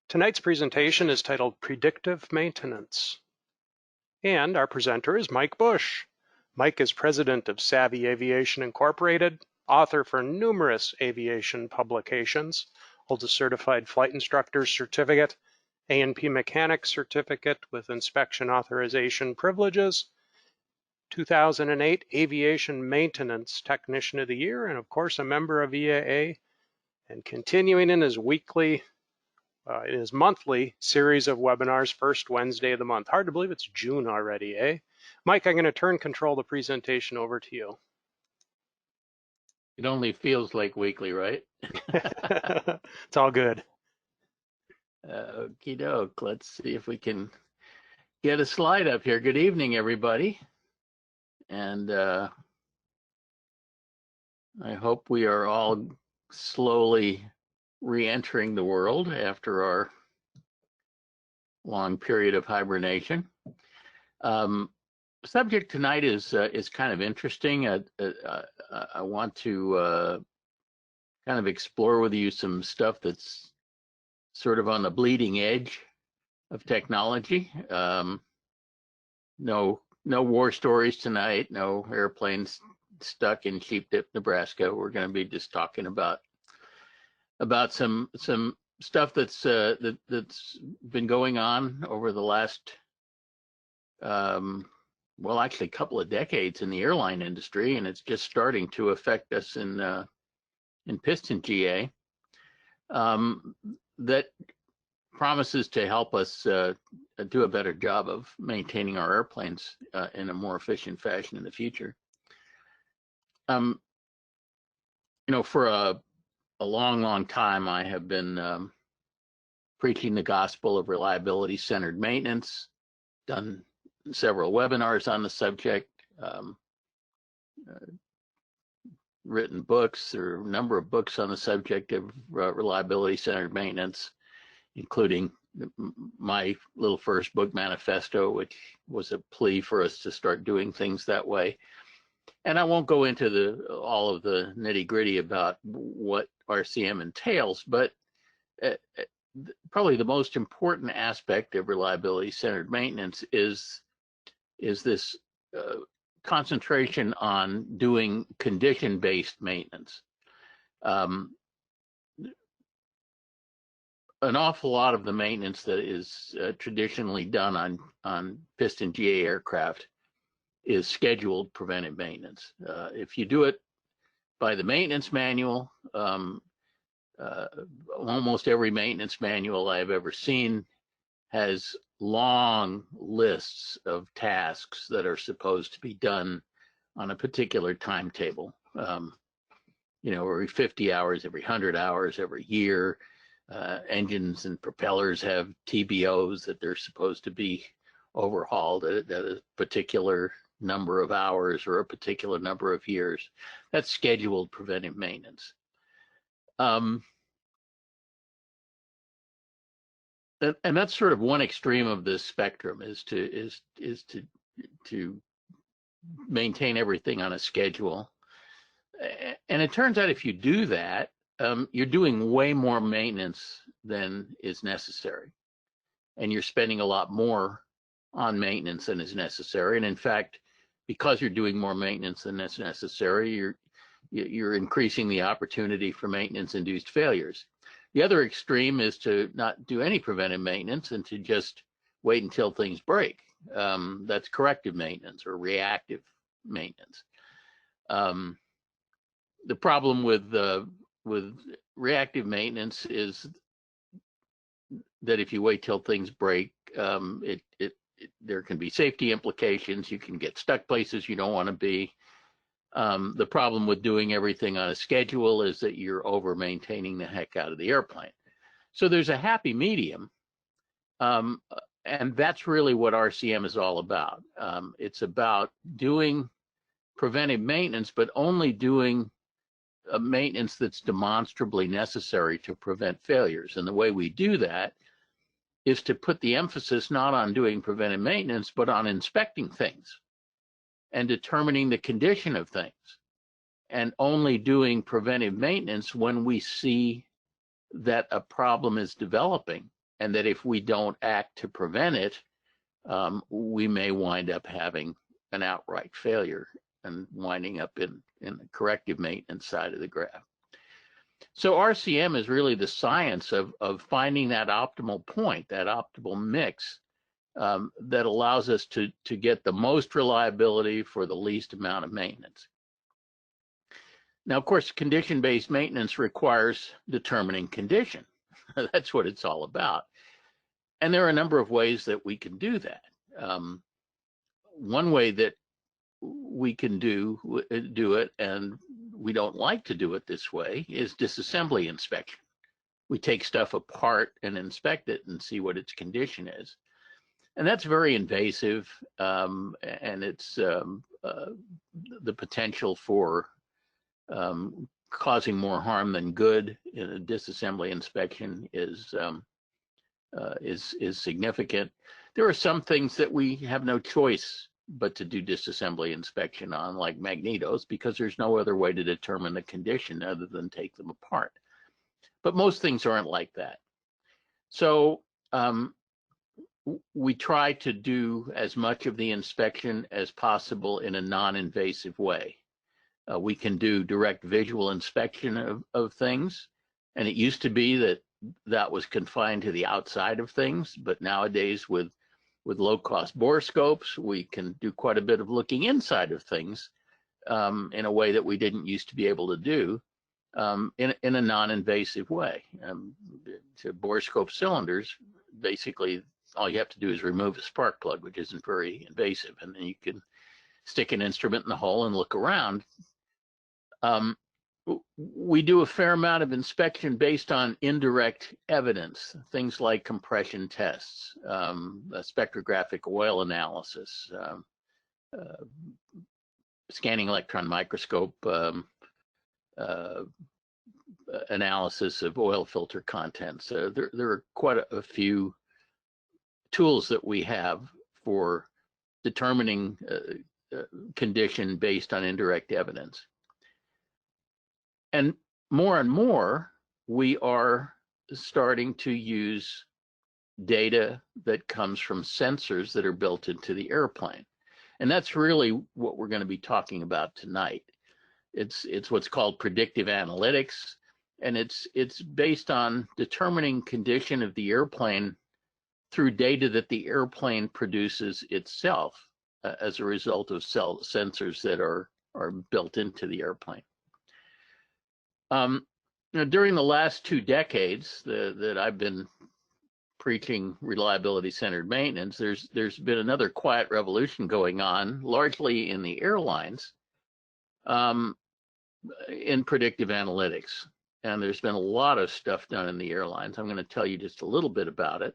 Tonight's presentation is titled Predictive Maintenance. And our presenter is Mike Busch. Mike is president of Savvy Aviation Incorporated, author for numerous aviation publications, holds a certified flight instructor's certificate, A&P mechanic certificate with inspection authorization privileges, 2008 Aviation Maintenance Technician of the Year, and of course a member of EAA, and continuing in his monthly series of webinars, first Wednesday of the month. Hard to believe it's June already, eh? Mike, I'm going to turn control of the presentation over to you. It only feels like weekly, right? It's all good. Okie doke. Let's see if we can get a slide up here. Good evening, everybody. And I hope we are all slowly re-entering the world after our long period of hibernation. Subject tonight is kind of interesting. I want to kind of explore with you some stuff that's sort of on the bleeding edge of technology. No war stories tonight. No airplanes stuck in Sheep Dip, Nebraska. We're going to be just talking about some stuff that's been going on over the last well, actually a couple of decades in the airline industry, and it's just starting to affect us in piston GA. That promises to help us do a better job of maintaining our airplanes in a more efficient fashion in the future. You know, for a long time, I have been preaching the gospel of reliability-centered maintenance, done several webinars on the subject, written books, or a number of books on the subject of reliability-centered maintenance, including my little first book, Manifesto, which was a plea for us to start doing things that way. And I won't go into all of the nitty-gritty about what RCM entails, but probably the most important aspect of reliability-centered maintenance is this concentration on doing condition-based maintenance. An awful lot of the maintenance that is traditionally done on piston GA aircraft is scheduled preventive maintenance. If you do it by the maintenance manual, almost every maintenance manual I've ever seen has long lists of tasks that are supposed to be done on a particular timetable. You know, every 50 hours, every 100 hours, every year. Engines and propellers have TBOs that they're supposed to be overhauled at a particular number of hours or a particular number of years. That's scheduled preventive maintenance. And that's sort of one extreme of this spectrum, is to maintain everything on a schedule. And it turns out if you do that, you're doing way more maintenance than is necessary, and you're spending a lot more on maintenance than is necessary. And in fact, because you're doing more maintenance than is necessary, you're increasing the opportunity for maintenance-induced failures. The other extreme is to not do any preventive maintenance and to just wait until things break. That's corrective maintenance or reactive maintenance. The problem with reactive maintenance is that if you wait till things break, there can be safety implications. You can get stuck places you don't want to be. The problem with doing everything on a schedule is that you're over maintaining the heck out of the airplane. So there's a happy medium, and that's really what RCM is all about. It's about doing preventive maintenance, but only doing a maintenance that's demonstrably necessary to prevent failures. And the way we do that is to put the emphasis not on doing preventive maintenance, but on inspecting things and determining the condition of things, and only doing preventive maintenance when we see that a problem is developing and that if we don't act to prevent it, we may wind up having an outright failure and winding up in the corrective maintenance side of the graph. So RCM is really the science of finding that optimal point, that optimal mix that allows us to get the most reliability for the least amount of maintenance. Now, of course, condition-based maintenance requires determining condition. That's what it's all about. And there are a number of ways that we can do that. One way that we can do it, and we don't like to do it this way, is disassembly inspection. We take stuff apart and inspect it and see what its condition is. And that's very invasive, and it's the potential for causing more harm than good in a disassembly inspection is significant. There are some things that we have no choice but to do disassembly inspection on, like magnetos, because there's no other way to determine the condition other than take them apart. But most things aren't like that. So we try to do as much of the inspection as possible in a non-invasive way. We can do direct visual inspection of things, and it used to be that was confined to the outside of things, but nowadays with low-cost borescopes, we can do quite a bit of looking inside of things in a way that we didn't used to be able to do in a non-invasive way. To borescope cylinders, basically all you have to do is remove a spark plug, which isn't very invasive, and then you can stick an instrument in the hole and look around. We do a fair amount of inspection based on indirect evidence, things like compression tests, spectrographic oil analysis, scanning electron microscope analysis of oil filter contents. There are quite a few tools that we have for determining condition based on indirect evidence. And more, we are starting to use data that comes from sensors that are built into the airplane. And that's really what we're going to be talking about tonight. It's what's called predictive analytics, and it's based on determining condition of the airplane through data that the airplane produces itself as a result of sensors that are built into the airplane. During the last 2 decades that I've been preaching reliability-centered maintenance, there's been another quiet revolution going on, largely in the airlines, in predictive analytics. And there's been a lot of stuff done in the airlines. I'm going to tell you just a little bit about it.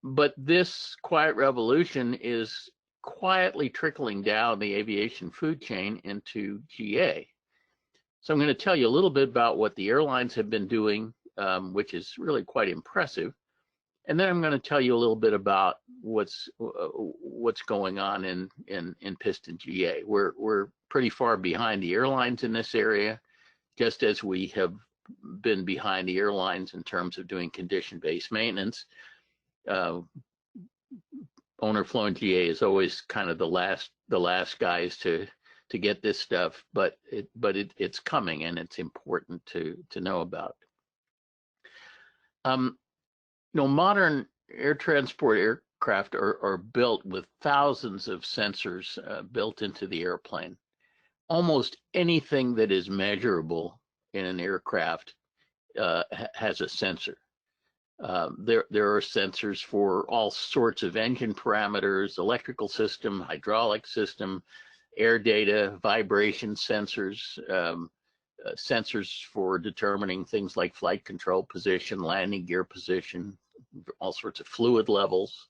But this quiet revolution is quietly trickling down the aviation food chain into GA. So I'm going to tell you a little bit about what the airlines have been doing, which is really quite impressive. And then I'm going to tell you a little bit about what's going on in piston GA. We're pretty far behind the airlines in this area, just as we have been behind the airlines in terms of doing condition-based maintenance. Owner flown GA is always kind of the last guys to get this stuff, but it's coming, and it's important to know about. Modern air transport aircraft are built with thousands of sensors built into the airplane. Almost anything that is measurable in an aircraft has a sensor. There are sensors for all sorts of engine parameters, electrical system, hydraulic system, air data, vibration sensors, sensors for determining things like flight control position, landing gear position, all sorts of fluid levels,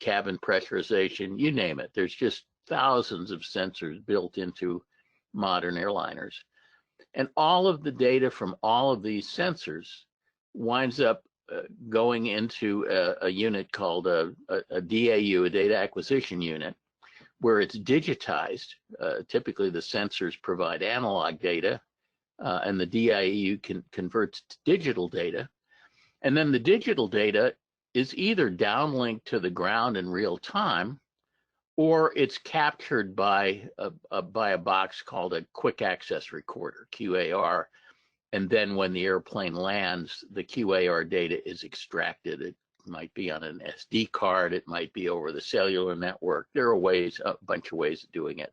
cabin pressurization, you name it. There's just thousands of sensors built into modern airliners. And all of the data from all of these sensors winds up going into a unit called a DAU, a data acquisition unit, where it's digitized. Typically the sensors provide analog data, and the DAU converts to digital data. And then the digital data is either downlinked to the ground in real time, or it's captured by a box called a quick access recorder, QAR. And then when the airplane lands, the QAR data is extracted. It might be on an SD card, it might be over the cellular network. There are ways, a bunch of ways of doing it.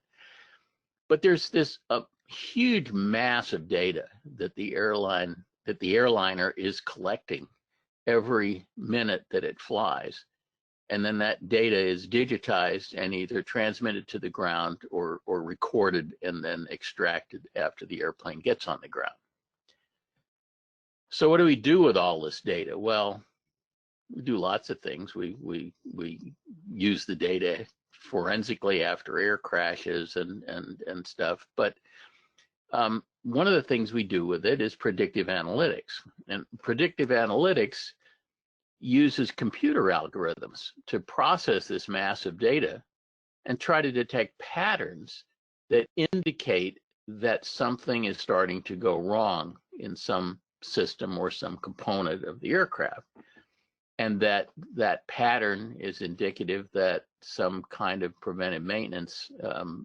But there's this huge mass of data that the airliner is collecting every minute that it flies. And then that data is digitized and either transmitted to the ground or recorded and then extracted after the airplane gets on the ground. So what do we do with all this data? Well, we do lots of things. We use the data forensically after air crashes and stuff. But one of the things we do with it is predictive analytics. And predictive analytics uses computer algorithms to process this massive data and try to detect patterns that indicate that something is starting to go wrong in some system or some component of the aircraft, and that pattern is indicative that some kind of preventive maintenance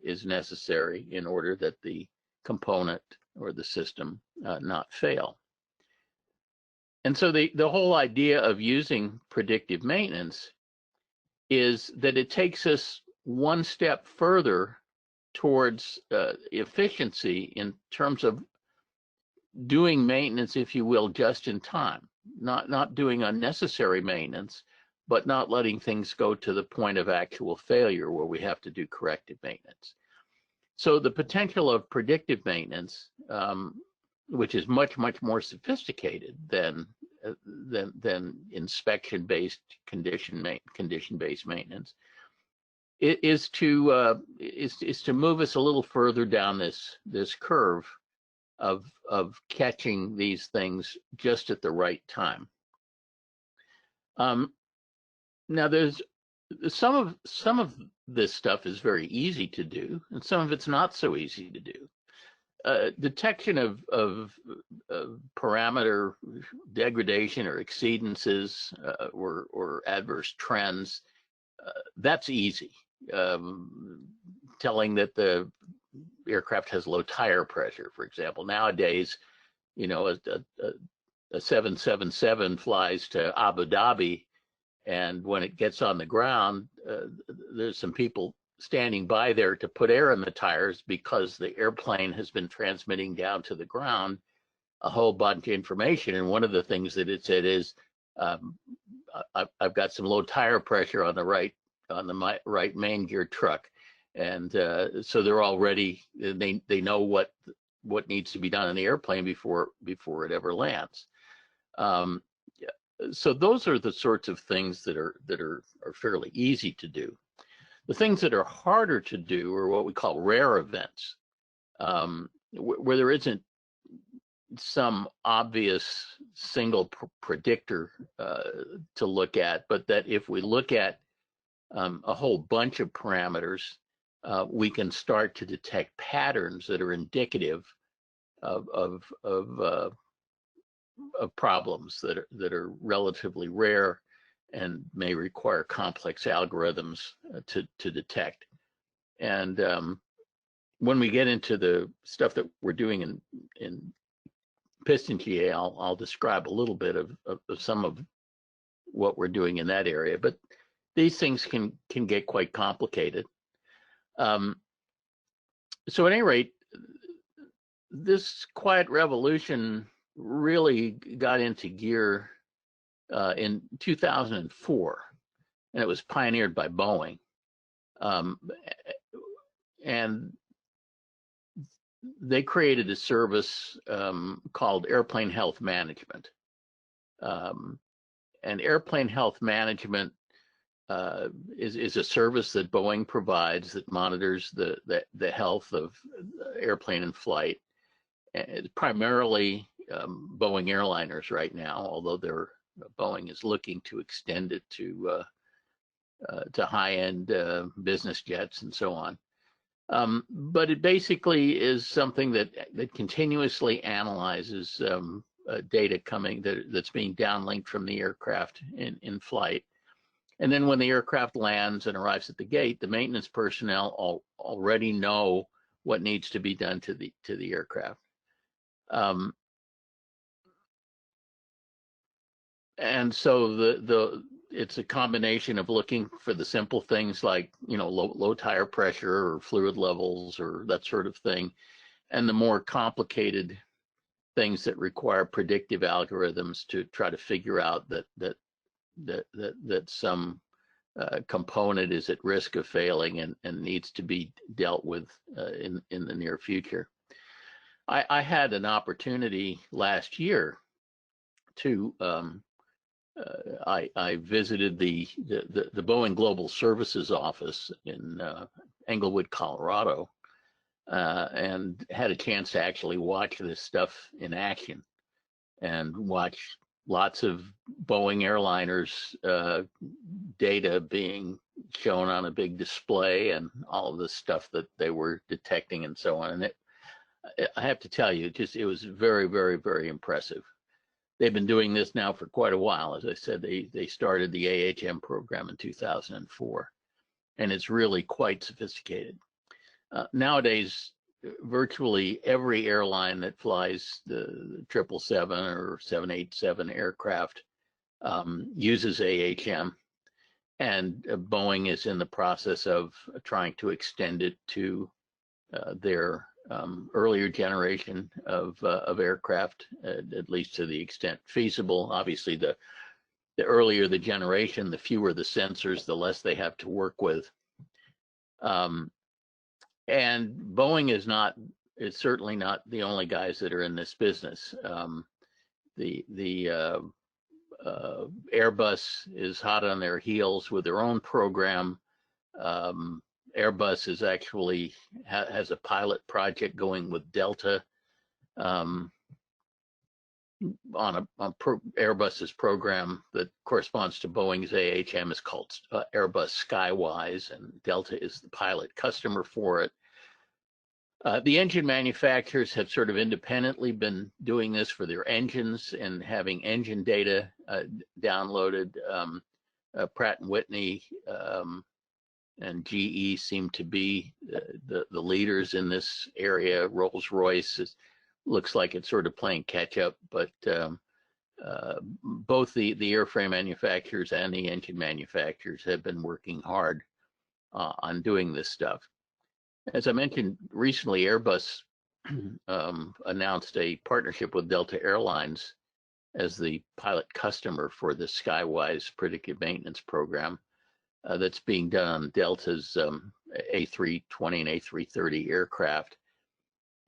is necessary in order that the component or the system not fail. And so the whole idea of using predictive maintenance is that it takes us one step further towards efficiency in terms of doing maintenance, if you will, just in time, not doing unnecessary maintenance, but not letting things go to the point of actual failure where we have to do corrective maintenance. So the potential of predictive maintenance, which is much more sophisticated than inspection-based condition-based maintenance, is to move us a little further down this curve of catching these things just at the right time. Now, there's some of this stuff is very easy to do, and some of it's not so easy to do. Detection of parameter degradation or exceedances or adverse trends, that's easy. Telling that the aircraft has low tire pressure, for example. Nowadays, you know, a 777 flies to Abu Dhabi, and when it gets on the ground, there's some people standing by there to put air in the tires because the airplane has been transmitting down to the ground a whole bunch of information. And one of the things that it said is, I've got some low tire pressure on the right main gear truck. And so they're already, they know what needs to be done in the airplane before it ever lands. So those are the sorts of things that are fairly easy to do. The things that are harder to do are what we call rare events, where there isn't some obvious single predictor to look at, but that if we look at a whole bunch of parameters, we can start to detect patterns that are indicative of problems that are relatively rare and may require complex algorithms to detect. And when we get into the stuff that we're doing in piston GA, I'll describe a little bit of some of what we're doing in that area. But these things can get quite complicated. So at any rate, this quiet revolution really got into gear in 2004, and it was pioneered by Boeing. And they created a service called Airplane Health Management. And Airplane Health Management is a service that Boeing provides that monitors the health of airplane in flight. It's primarily Boeing airliners right now, although Boeing is looking to extend it to high-end business jets and so on. But it basically is something that continuously analyzes data coming that's being downlinked from the aircraft in flight. And then when the aircraft lands and arrives at the gate, the maintenance personnel already know what needs to be done to the aircraft. And so it's a combination of looking for the simple things like, low tire pressure or fluid levels or that sort of thing, and the more complicated things that require predictive algorithms to try to figure out that some component is at risk of failing and needs to be dealt with in the near future. I had an opportunity last year to I visited the Boeing Global Services office in Englewood, Colorado, and had a chance to actually watch this stuff in action and watch lots of Boeing airliners data being shown on a big display and all of the stuff that they were detecting and so on. And I have to tell you, it was very, very, very impressive. They've been doing this now for quite a while. As I said, they started the AHM program in 2004, and it's really quite sophisticated. Nowadays, virtually every airline that flies the 777 or 787 aircraft uses AHM, and Boeing is in the process of trying to extend it to their earlier generation of aircraft, at least to the extent feasible. Obviously, the earlier the generation, the fewer the sensors, the less they have to work with. And Boeing is certainly not the only guys that are in this business. The Airbus is hot on their heels with their own program. Airbus is actually has a pilot project going with Delta on Airbus's program that corresponds to Boeing's AHM is called Airbus Skywise, and Delta is the pilot customer for it. The engine manufacturers have sort of independently been doing this for their engines and having engine data downloaded. Pratt & Whitney and GE seem to be the leaders in this area. Rolls-Royce looks like it's sort of playing catch up, but both the airframe manufacturers and the engine manufacturers have been working hard on doing this stuff. As I mentioned recently, Airbus announced a partnership with Delta Airlines as the pilot customer for the Skywise Predictive Maintenance program. That's being done on Delta's A320 and A330 aircraft.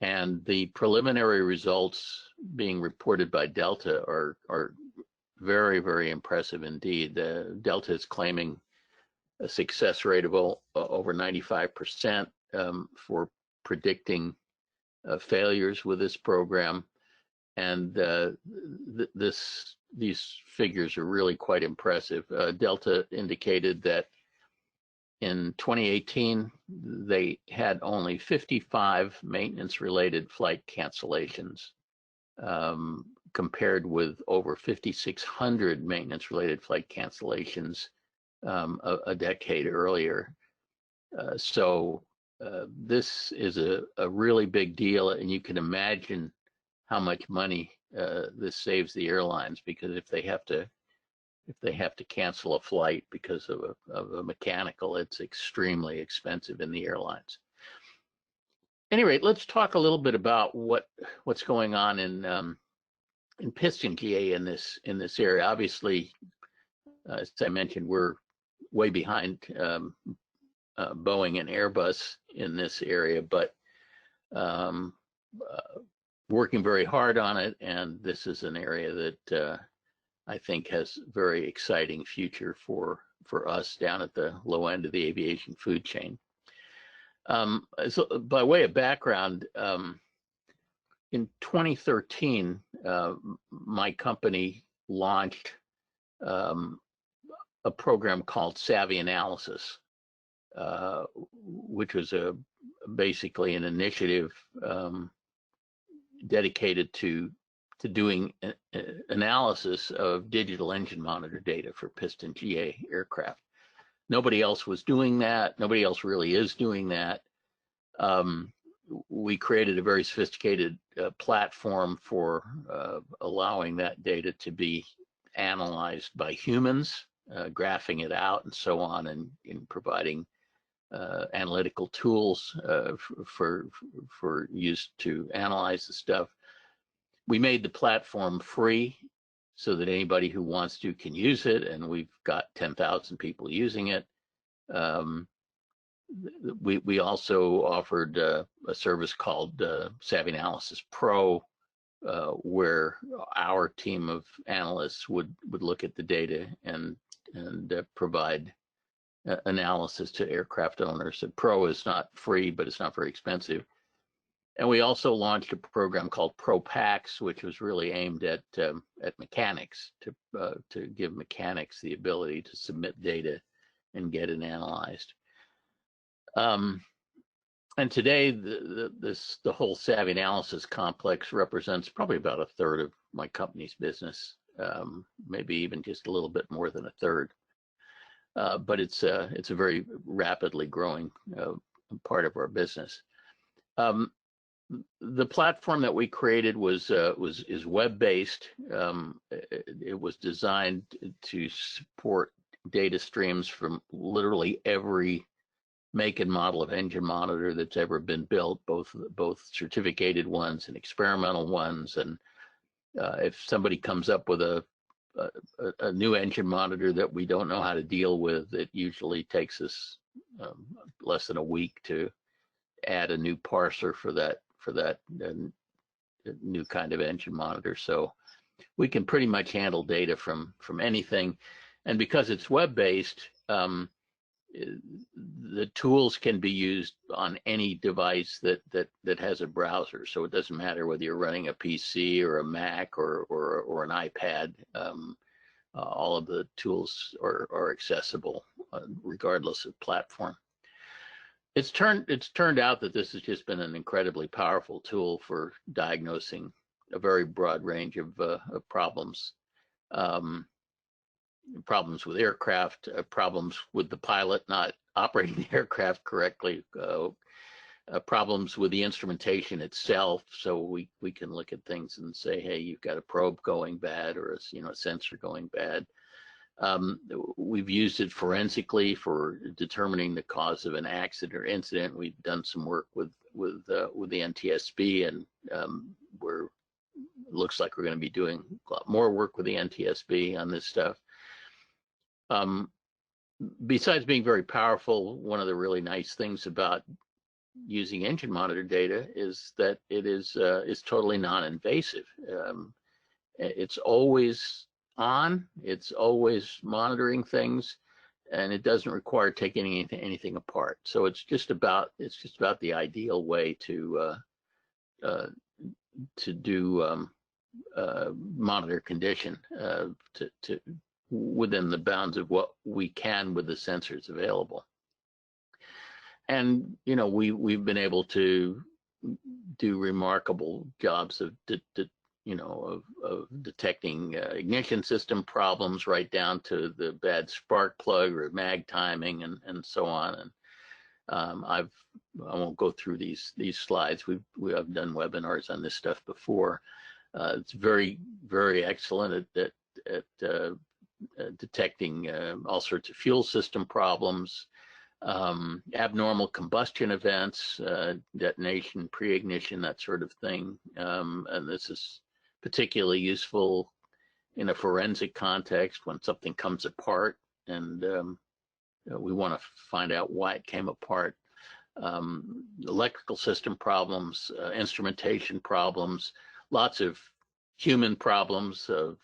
And the preliminary results being reported by Delta are very, very impressive indeed. Delta is claiming a success rate of over 95% for predicting failures with this program. And these figures are really quite impressive. Delta indicated that in 2018, they had only 55 maintenance-related flight cancellations, compared with over 5,600 maintenance-related flight cancellations a decade earlier. So this is a really big deal, and you can imagine how much money this saves the airlines, because if they have to cancel a flight because of a mechanical, it's extremely expensive in the airlines. Anyway, let's talk a little bit about what's going on in piston GA in this area. Obviously, as I mentioned, we're way behind Boeing and Airbus in this area, but working very hard on it, and this is an area that I think has very exciting future for us down at the low end of the aviation food chain. So by way of background, in 2013, my company launched a program called Savvy Analysis, which was basically an initiative dedicated to to doing analysis of digital engine monitor data for piston GA aircraft. Nobody else was doing that. Nobody else really is doing that. We created a very sophisticated platform for allowing that data to be analyzed by humans, graphing it out and so on, and in providing analytical tools for use to analyze the stuff. We made the platform free so that anybody who wants to can use it, and we've got 10,000 people using it. We also offered a service called Savvy Analysis Pro, where our team of analysts would look at the data and provide analysis to aircraft owners. The Pro is not free, but it's not very expensive. And we also launched a program called ProPax, which was really aimed at mechanics, to give mechanics the ability to submit data and get it analyzed. And today, the whole Savvy Analysis complex represents probably about a third of my company's business, maybe even just a little bit more than a third. But it's a very rapidly growing part of our business. The platform that we created is web-based. It was designed to support data streams from literally every make and model of engine monitor that's ever been built, both certificated ones and experimental ones. And if somebody comes up with a new engine monitor that we don't know how to deal with, it usually takes us less than a week to add a new parser for that new kind of engine monitor. So we can pretty much handle data from anything. And because it's web-based, the tools can be used on any device that has a browser. So it doesn't matter whether you're running a PC or a Mac or an iPad. All of the tools are accessible regardless of platform. It's turned out that this has just been an incredibly powerful tool for diagnosing a very broad range of problems. Problems with aircraft, problems with the pilot not operating the aircraft correctly, problems with the instrumentation itself. So we can look at things and say, hey, you've got a probe going bad or a sensor going bad. We've used it forensically for determining the cause of an accident or incident. We've done some work with the NTSB, and it looks like we're going to be doing a lot more work with the NTSB on this stuff. Besides being very powerful, one of the really nice things about using engine monitor data is that it is totally non-invasive. It's always on, it's always monitoring things, and it doesn't require taking anything apart. So it's just about the ideal way to do monitor condition to within the bounds of what we can with the sensors available. And we've been able to do remarkable jobs of detecting ignition system problems, right down to the bad spark plug or mag timing and so on. And I won't go through these slides. We have done webinars on this stuff before. It's very, very excellent at detecting all sorts of fuel system problems, abnormal combustion events, detonation, pre-ignition, that sort of thing. And this is particularly useful in a forensic context when something comes apart and we want to find out why it came apart. Electrical system problems, instrumentation problems, lots of human problems of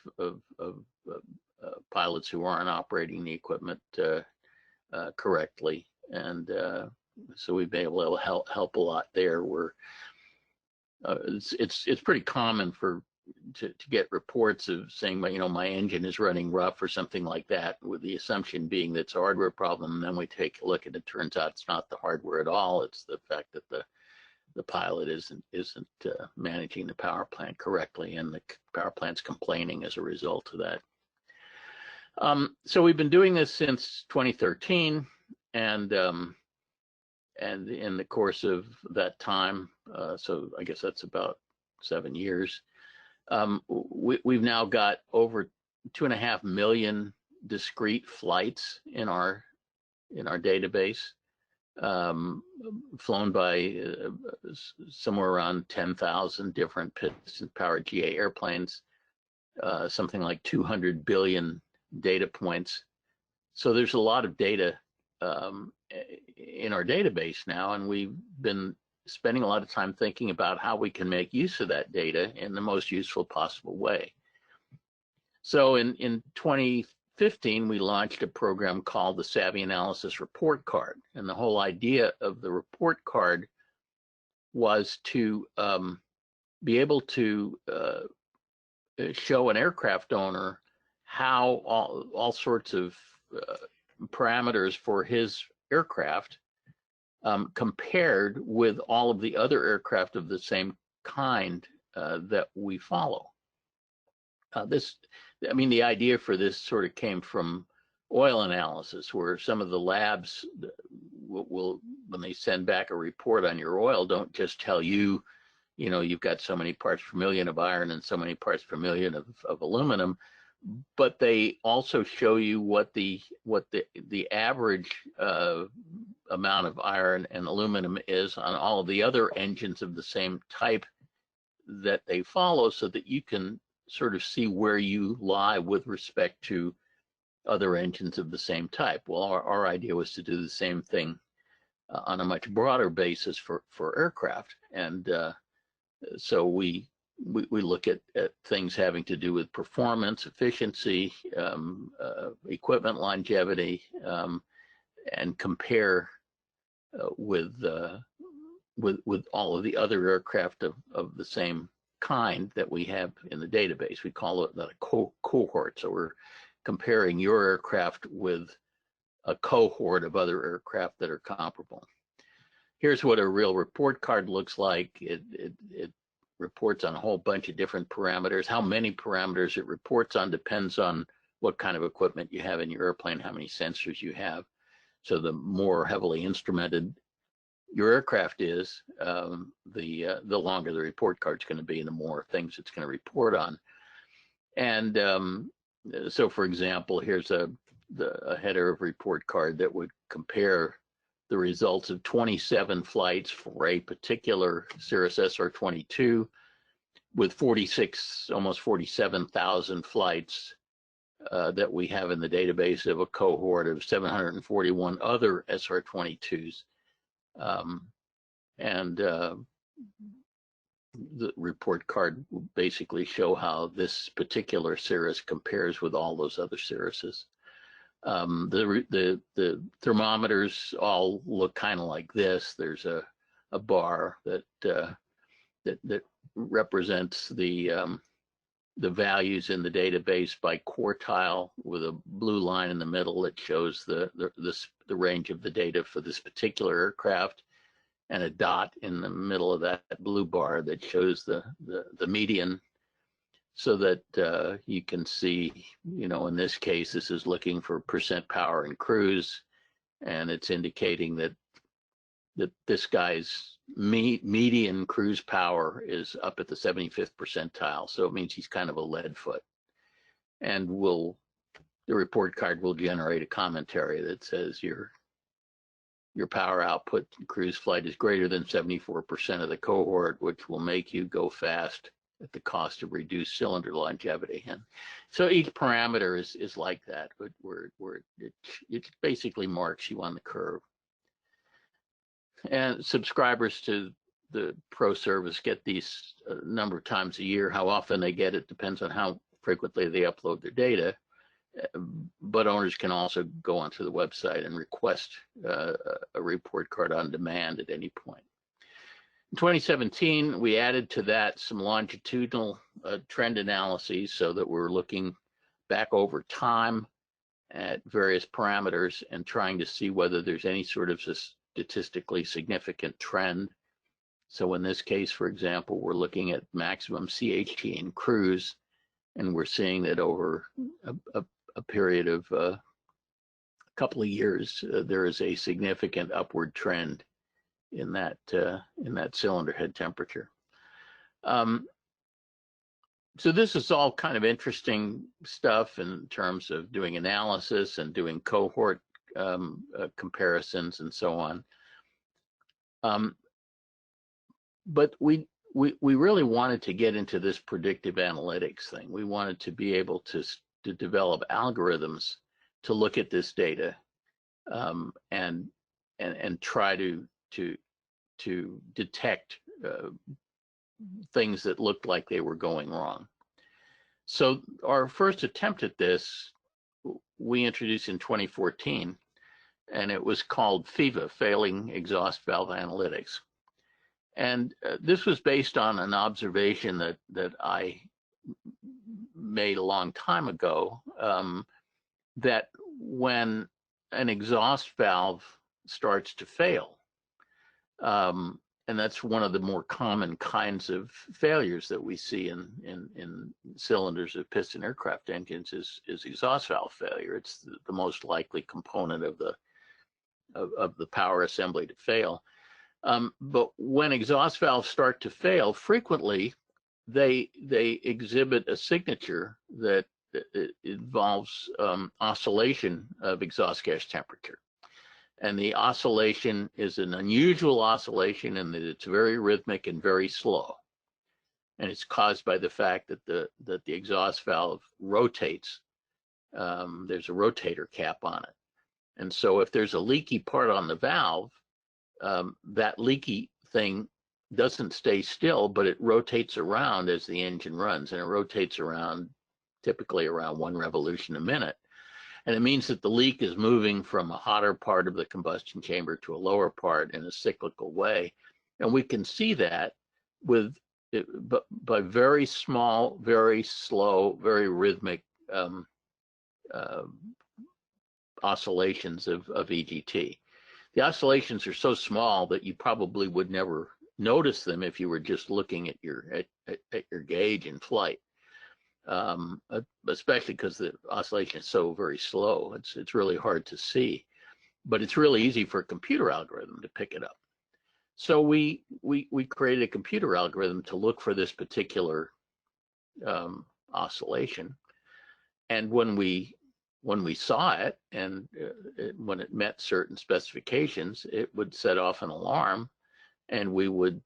pilots who aren't operating the equipment correctly, and so we've been able to help a lot there. Where it's pretty common to get reports of saying, my engine is running rough or something like that, with the assumption being that it's a hardware problem. And then we take a look and it turns out it's not the hardware at all. It's the fact that the pilot isn't managing the power plant correctly, and the power plant's complaining as a result of that. So we've been doing this since 2013, and in the course of that time, so I guess that's about 7 years, we've now got over 2.5 million discrete flights in our database, flown by somewhere around 10,000 different piston-powered GA airplanes, something like 200 billion data points. So there's a lot of data in our database now, and we've been spending a lot of time thinking about how we can make use of that data in the most useful possible way. So in 2015, we launched a program called the Savvy Analysis Report Card. And the whole idea of the report card was to be able to show an aircraft owner how all sorts of parameters for his aircraft compared with all of the other aircraft of the same kind that we follow. The idea for this sort of came from oil analysis, where some of the labs will, when they send back a report on your oil, don't just tell you, you've got so many parts per million of iron and so many parts per million of aluminum, but they also show you what the average amount of iron and aluminum is on all of the other engines of the same type that they follow, so that you can sort of see where you lie with respect to other engines of the same type. Well, our idea was to do the same thing on a much broader basis for aircraft, and so we look at things having to do with performance, efficiency, equipment longevity, and compare with all of the other aircraft of the same kind that we have in the database. We call it a cohort. So we're comparing your aircraft with a cohort of other aircraft that are comparable. Here's what a real report card looks like. It reports on a whole bunch of different parameters. How many parameters it reports on depends on what kind of equipment you have in your airplane, how many sensors you have. So the more heavily instrumented your aircraft is, the longer the report card's going to be, and the more things it's going to report on. And so, for example, here's a header of report card that would compare the results of 27 flights for a particular Cirrus SR-22 with 46, almost 47,000 flights that we have in the database of a cohort of 741 other SR-22s. The report card will basically show how this particular Cirrus compares with all those other Cirruses. The thermometers all look kind of like this. There's a bar that represents the values in the database by quartile, with a blue line in the middle that shows the range of the data for this particular aircraft, and a dot in the middle of that blue bar that shows the median, so that you can see, in this case, this is looking for percent power and cruise, and it's indicating that this guy's median cruise power is up at the 75th percentile. So it means he's kind of a lead foot. And the report card will generate a commentary that says your power output in cruise flight is greater than 74% of the cohort, which will make you go fast at the cost of reduced cylinder longevity. And so each parameter is like that, but it basically marks you on the curve. And subscribers to the Pro service get these a number of times a year. How often they get it depends on how frequently they upload their data. But owners can also go onto the website and request a report card on demand at any point. In 2017, we added to that some longitudinal trend analyses, so that we're looking back over time at various parameters and trying to see whether there's any sort of statistically significant trend So in this case, for example, we're looking at maximum CHT in cruise, and we're seeing that over a period of a couple of years, there is a significant upward trend in that cylinder head temperature. So this is all kind of interesting stuff in terms of doing analysis and doing cohort comparisons and so on. But we really wanted to get into this predictive analytics thing. We wanted to be able to develop algorithms to look at this data and try to detect things that looked like they were going wrong. So our first attempt at this, we introduced in 2014, and it was called FEVA, Failing Exhaust Valve Analytics. And this was based on an observation that I made a long time ago, that when an exhaust valve starts to fail, and that's one of the more common kinds of failures that we see in cylinders of piston aircraft engines is exhaust valve failure. It's the most likely component of the power assembly to fail. But when exhaust valves start to fail, frequently they exhibit a signature that involves oscillation of exhaust gas temperature. And the oscillation is an unusual oscillation in that it's very rhythmic and very slow. And it's caused by the fact that the exhaust valve rotates. There's a rotator cap on it. And so if there's a leaky part on the valve, that leaky thing doesn't stay still, but it rotates around as the engine runs, and it rotates around typically around 1 revolution a minute. And it means that the leak is moving from a hotter part of the combustion chamber to a lower part in a cyclical way. And we can see that by very small, very slow, very rhythmic oscillations of EGT. The oscillations are so small that you probably would never notice them if you were just looking at your gauge in flight. Especially because the oscillation is so very slow. It's really hard to see, but it's really easy for a computer algorithm to pick it up. So we created a computer algorithm to look for this particular oscillation, and when we saw it, and when it met certain specifications, it would set off an alarm, and we would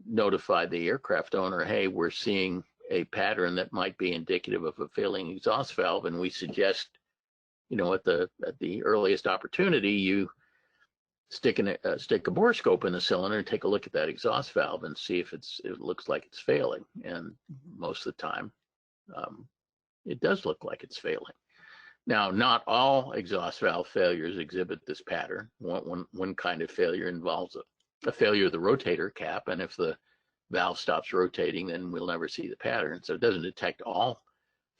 notify the aircraft owner, hey, we're seeing a pattern that might be indicative of a failing exhaust valve, and we suggest, at the earliest opportunity, you stick a borescope in the cylinder and take a look at that exhaust valve and see if it looks like it's failing. And most of the time, it does look like it's failing. Now, not all exhaust valve failures exhibit this pattern. One kind of failure involves a failure of the rotator cap, and if the valve stops rotating, then we'll never see the pattern. So it doesn't detect all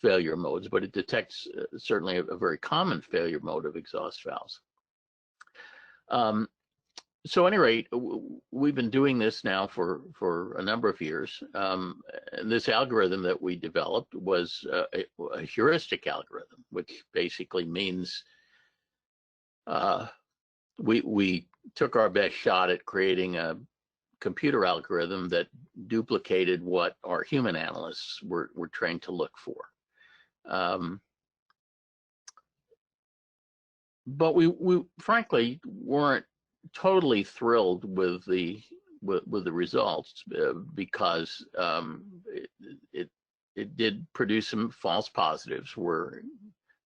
failure modes, but it detects certainly a very common failure mode of exhaust valves. So at any rate, we've been doing this now for a number of years. And this algorithm that we developed was a heuristic algorithm, which basically means we took our best shot at creating a computer algorithm that duplicated what our human analysts were trained to look for. But we frankly weren't totally thrilled with the results because it did produce some false positives where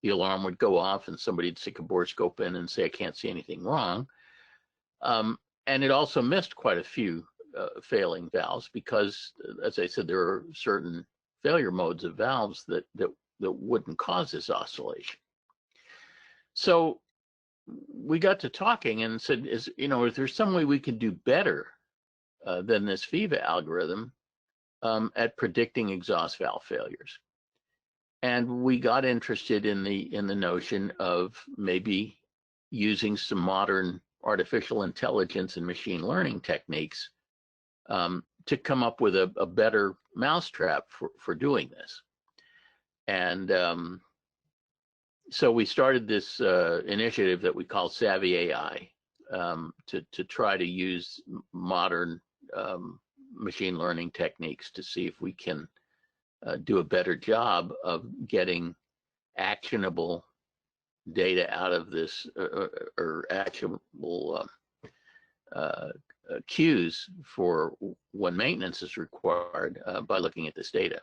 the alarm would go off and somebody'd stick a borescope in and say, I can't see anything wrong. And it also missed quite a few failing valves because, as I said, there are certain failure modes of valves that wouldn't cause this oscillation. So we got to talking and said, is there some way we can do better than this FEVA algorithm at predicting exhaust valve failures? And we got interested in the notion of maybe using some modern artificial intelligence and machine learning techniques to come up with a better mousetrap for doing this. And so we started this initiative that we call Savvy AI to try to use modern machine learning techniques to see if we can do a better job of getting actionable data out of this or actionable cues for when maintenance is required by looking at this data.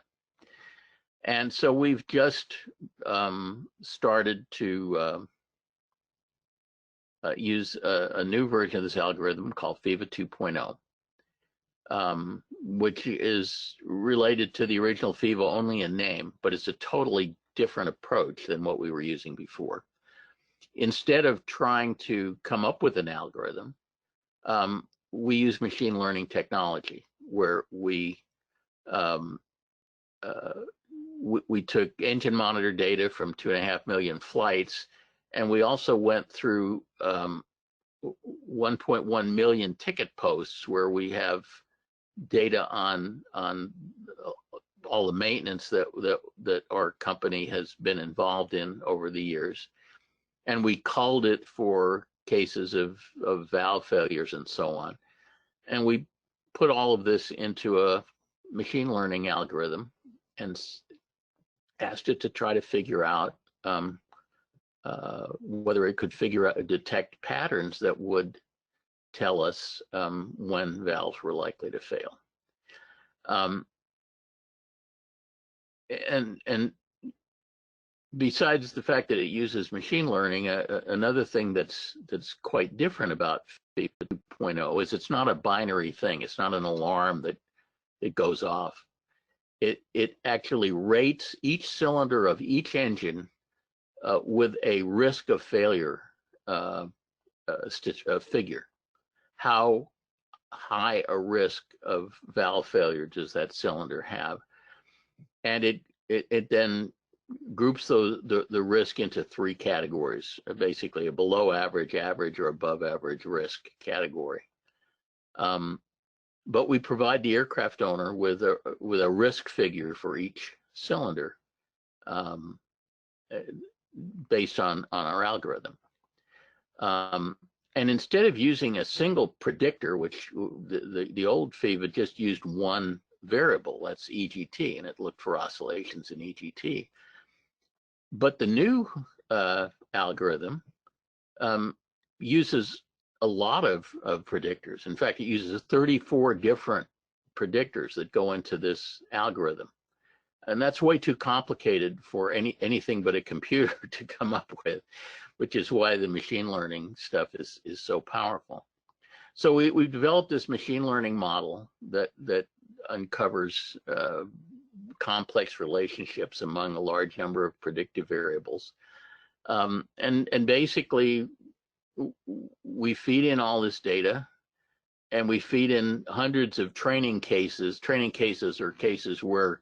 And so we've just started to use a new version of this algorithm called FIVA 2.0, which is related to the original FIVA only in name, but it's a totally different approach than what we were using before. Instead of trying to come up with an algorithm, we use machine learning technology, where we took engine monitor data from 2.5 million flights, and we also went through 1.1 million ticket posts where we have data on all the maintenance that our company has been involved in over the years, and we culled it for cases of valve failures and so on, and we put all of this into a machine learning algorithm and asked it to try to figure out whether it could detect patterns that would tell us when valves were likely to fail. And besides the fact that it uses machine learning, another thing that's quite different about FIVA 2.0 is it's not a binary thing. It's not an alarm that it goes off. It actually rates each cylinder of each engine with a risk of failure figure. How high a risk of valve failure does that cylinder have? And it then groups the risk into 3 categories, basically a below average, average, or above average risk category. But we provide the aircraft owner with a risk figure for each cylinder based on our algorithm. And instead of using a single predictor, which the old FIVA just used one variable, that's EGT, and it looked for oscillations in EGT. But the new algorithm uses a lot of predictors. In fact, it uses 34 different predictors that go into this algorithm. And that's way too complicated for anything but a computer to come up with, which is why the machine learning stuff is so powerful. So we've developed this machine learning model that uncovers complex relationships among a large number of predictive variables. And basically, we feed in all this data, and we feed in hundreds of training cases. Training cases are cases where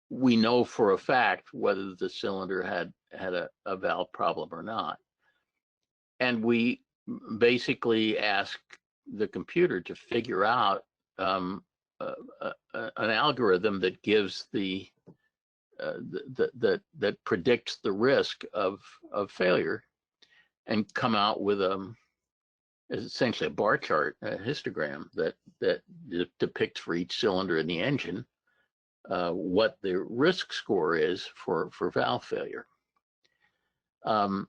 we know for a fact whether the cylinder had a valve problem or not. And we basically ask the computer to figure out an algorithm that gives that predicts the risk of failure, and come out with essentially a bar chart, a histogram that depicts for each cylinder in the engine what the risk score is for valve failure. And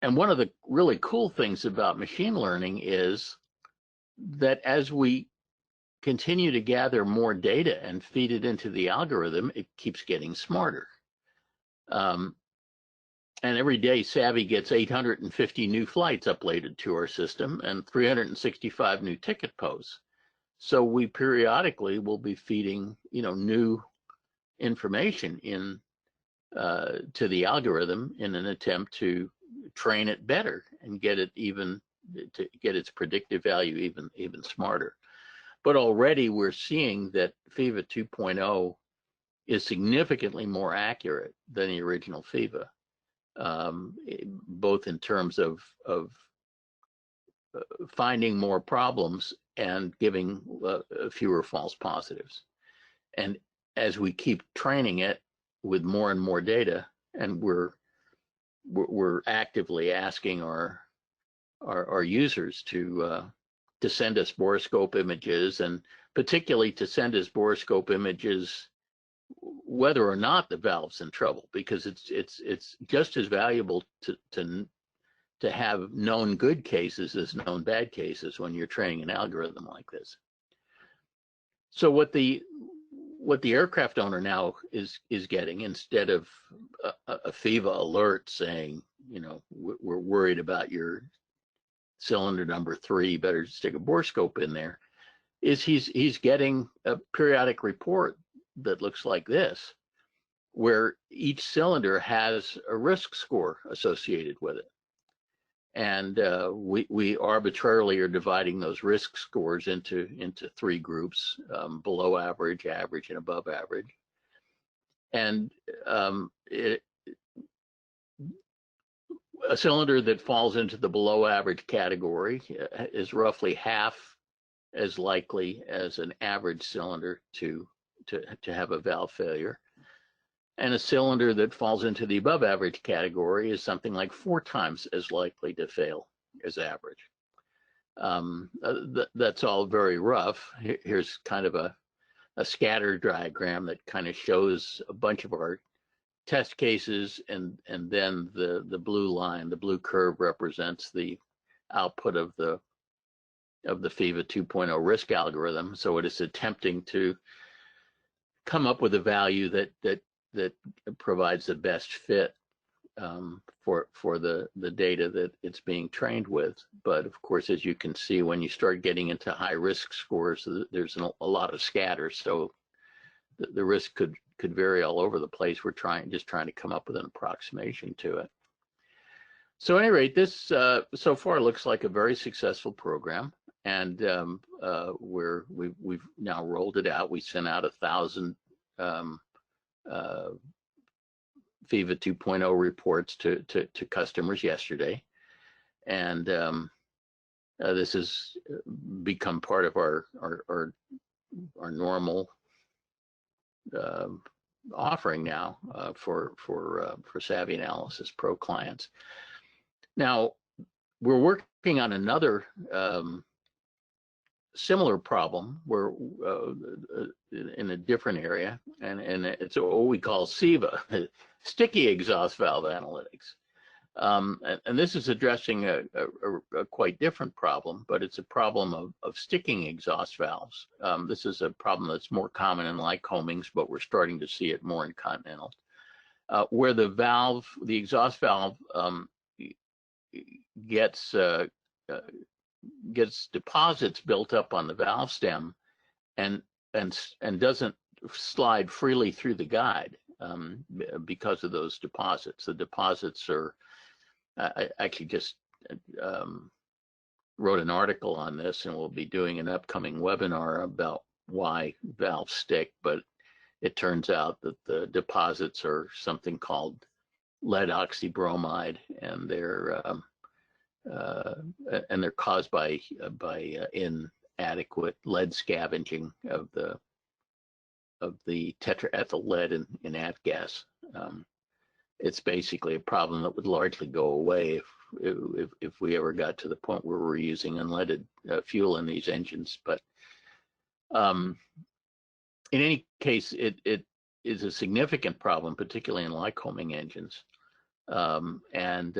one of the really cool things about machine learning is that as we continue to gather more data and feed it into the algorithm, it keeps getting smarter. And every day, Savvy gets 850 new flights uploaded to our system and 365 new ticket posts. So we periodically will be feeding, new information in to the algorithm in an attempt to train it better and get it to get its predictive value even smarter. But already we're seeing that FIVA 2.0 is significantly more accurate than the original FIVA, both in terms of finding more problems and giving fewer false positives. And as we keep training it with more and more data, and we're actively asking our users to send us borescope images, and particularly to send us borescope images whether or not the valve's in trouble, because it's just as valuable to have known good cases as known bad cases when you're training an algorithm like this. So what the aircraft owner now is getting, instead of a FIVA alert saying, you know, we're worried about your cylinder number 3, better stick a borescope in there, is he's getting a periodic report that looks like this, where each cylinder has a risk score associated with it. And we arbitrarily are dividing those risk scores into 3 groups: below average, average, and above average. And a cylinder that falls into the below average category is roughly half as likely as an average cylinder to have a valve failure. And a cylinder that falls into the above average category is something like 4 times as likely to fail as average. That's all very rough. Here's kind of a scatter diagram that kind of shows a bunch of our test cases, and then the blue line, the blue curve, represents the output of the FIVA 2.0 risk algorithm. So it is attempting to come up with a value that provides the best fit for the data that it's being trained with. But of course, as you can see, when you start getting into high risk scores, there's a lot of scatter. So the risk could vary all over the place. We're just trying to come up with an approximation to it. So at any rate, this so far looks like a very successful program, and we've now rolled it out. We sent out 1,000 FIVA 2.0 reports to customers yesterday, and this has become part of our normal offering now for Savvy Analysis Pro clients. Now we're working on another similar problem where in a different area, and it's what we call SEVA, sticky exhaust valve analytics. And this is addressing a quite different problem, but it's a problem of sticking exhaust valves. This is a problem that's more common in Lycomings, but we're starting to see it more in Continentals, where the exhaust valve gets deposits built up on the valve stem and doesn't slide freely through the guide because of those deposits. The deposits are, I actually just wrote an article on this, and we'll be doing an upcoming webinar about why valves stick, but it turns out that the deposits are something called lead oxybromide, and they're caused by inadequate lead scavenging of the tetraethyl lead in avgas. It's basically a problem that would largely go away if we ever got to the point where we're using unleaded fuel in these engines. But in any case, it is a significant problem, particularly in Lycoming engines, and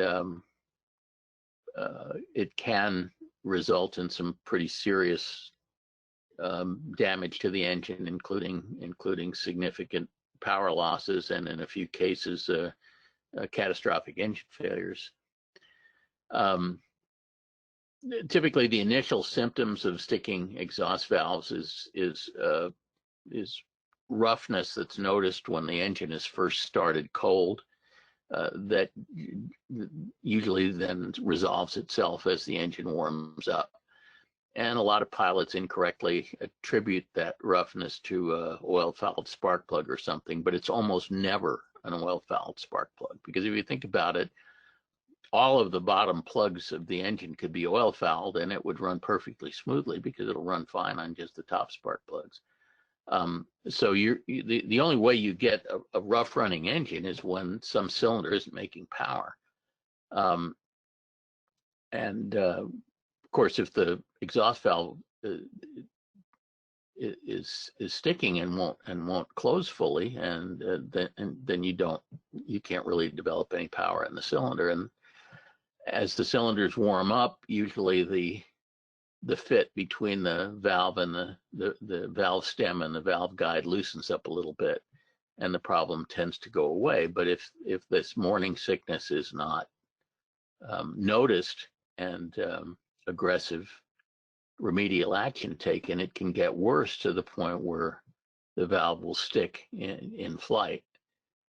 it can result in some pretty serious damage to the engine, including significant power losses, and in a few cases catastrophic engine failures. Typically, the initial symptoms of sticking exhaust valves is roughness that's noticed when the engine is first started cold. That usually then resolves itself as the engine warms up. And a lot of pilots incorrectly attribute that roughness to a oil-fouled spark plug or something, but it's almost never an oil-fouled spark plug, because if you think about it, all of the bottom plugs of the engine could be oil fouled and it would run perfectly smoothly because it'll run fine on just the top spark plugs. So the only way you get a rough running engine is when some cylinder isn't making power. Of course, if the exhaust valve is sticking and won't close fully, and then you can't really develop any power in the cylinder. And as the cylinders warm up, usually the fit between the valve and the valve stem and the valve guide loosens up a little bit, and the problem tends to go away. But if this morning sickness is not noticed and aggressive remedial action taken, it can get worse to the point where the valve will stick in flight.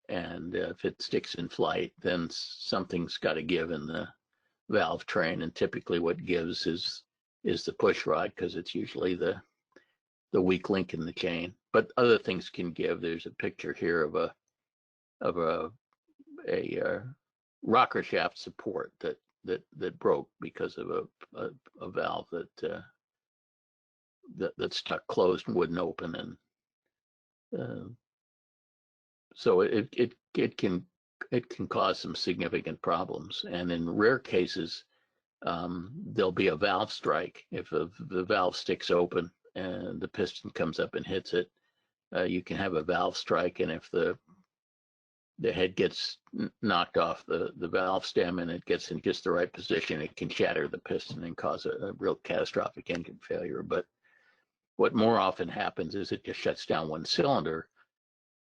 And if it sticks in flight, then something's got to give in the valve train. And typically what gives is the push rod, because it's usually the weak link in the chain. But other things can give. There's a picture here of a rocker shaft support that broke because of a valve that stuck closed and wouldn't open, and so it can cause some significant problems. And in rare cases, there'll be a valve strike. If the valve sticks open and the piston comes up and hits it, you can have a valve strike. And if the head gets knocked off the valve stem and it gets in just the right position, it can shatter the piston and cause a real catastrophic engine failure. But what more often happens is it just shuts down one cylinder,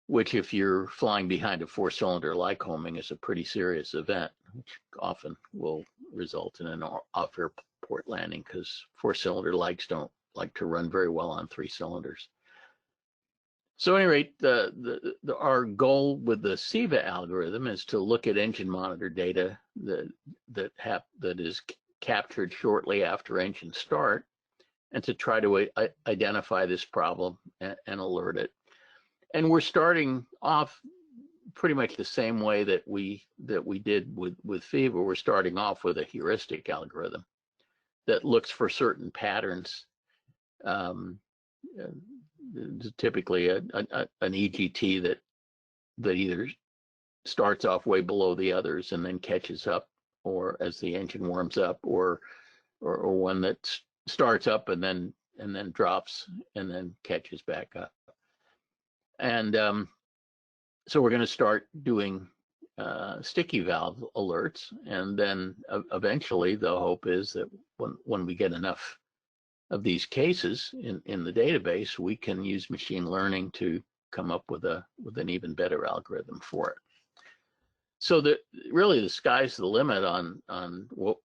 which if you're flying behind a four-cylinder Lycoming is a pretty serious event, which often will result in an off-airport landing because four-cylinder Likes don't like to run very well on three cylinders. So at any rate, our goal with the SIVA algorithm is to look at engine monitor data that is captured shortly after engine start, and to try to identify this problem and alert it. And we're starting off pretty much the same way that we did with FIVA. We're starting off with a heuristic algorithm that looks for certain patterns. Typically an EGT that either starts off way below the others and then catches up, or as the engine warms up, or one that starts up and then drops and then catches back up. And so we're going to start doing sticky valve alerts, and then eventually the hope is that when we get enough of these cases in the database, we can use machine learning to come up with an even better algorithm for it. So really the sky's the limit on what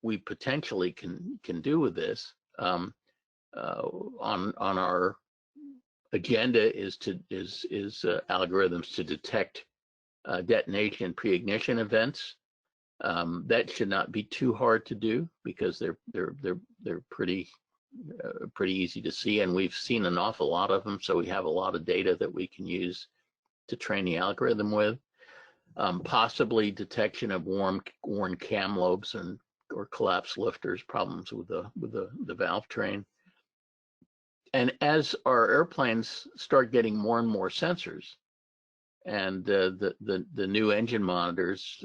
we potentially can do with this. On our agenda is algorithms to detect detonation pre-ignition events. That should not be too hard to do because they're pretty easy to see, and we've seen an awful lot of them. So we have a lot of data that we can use to train the algorithm with. Possibly detection of worn cam lobes or collapsed lifters, problems with the valve train. And as our airplanes start getting more and more sensors, and the new engine monitors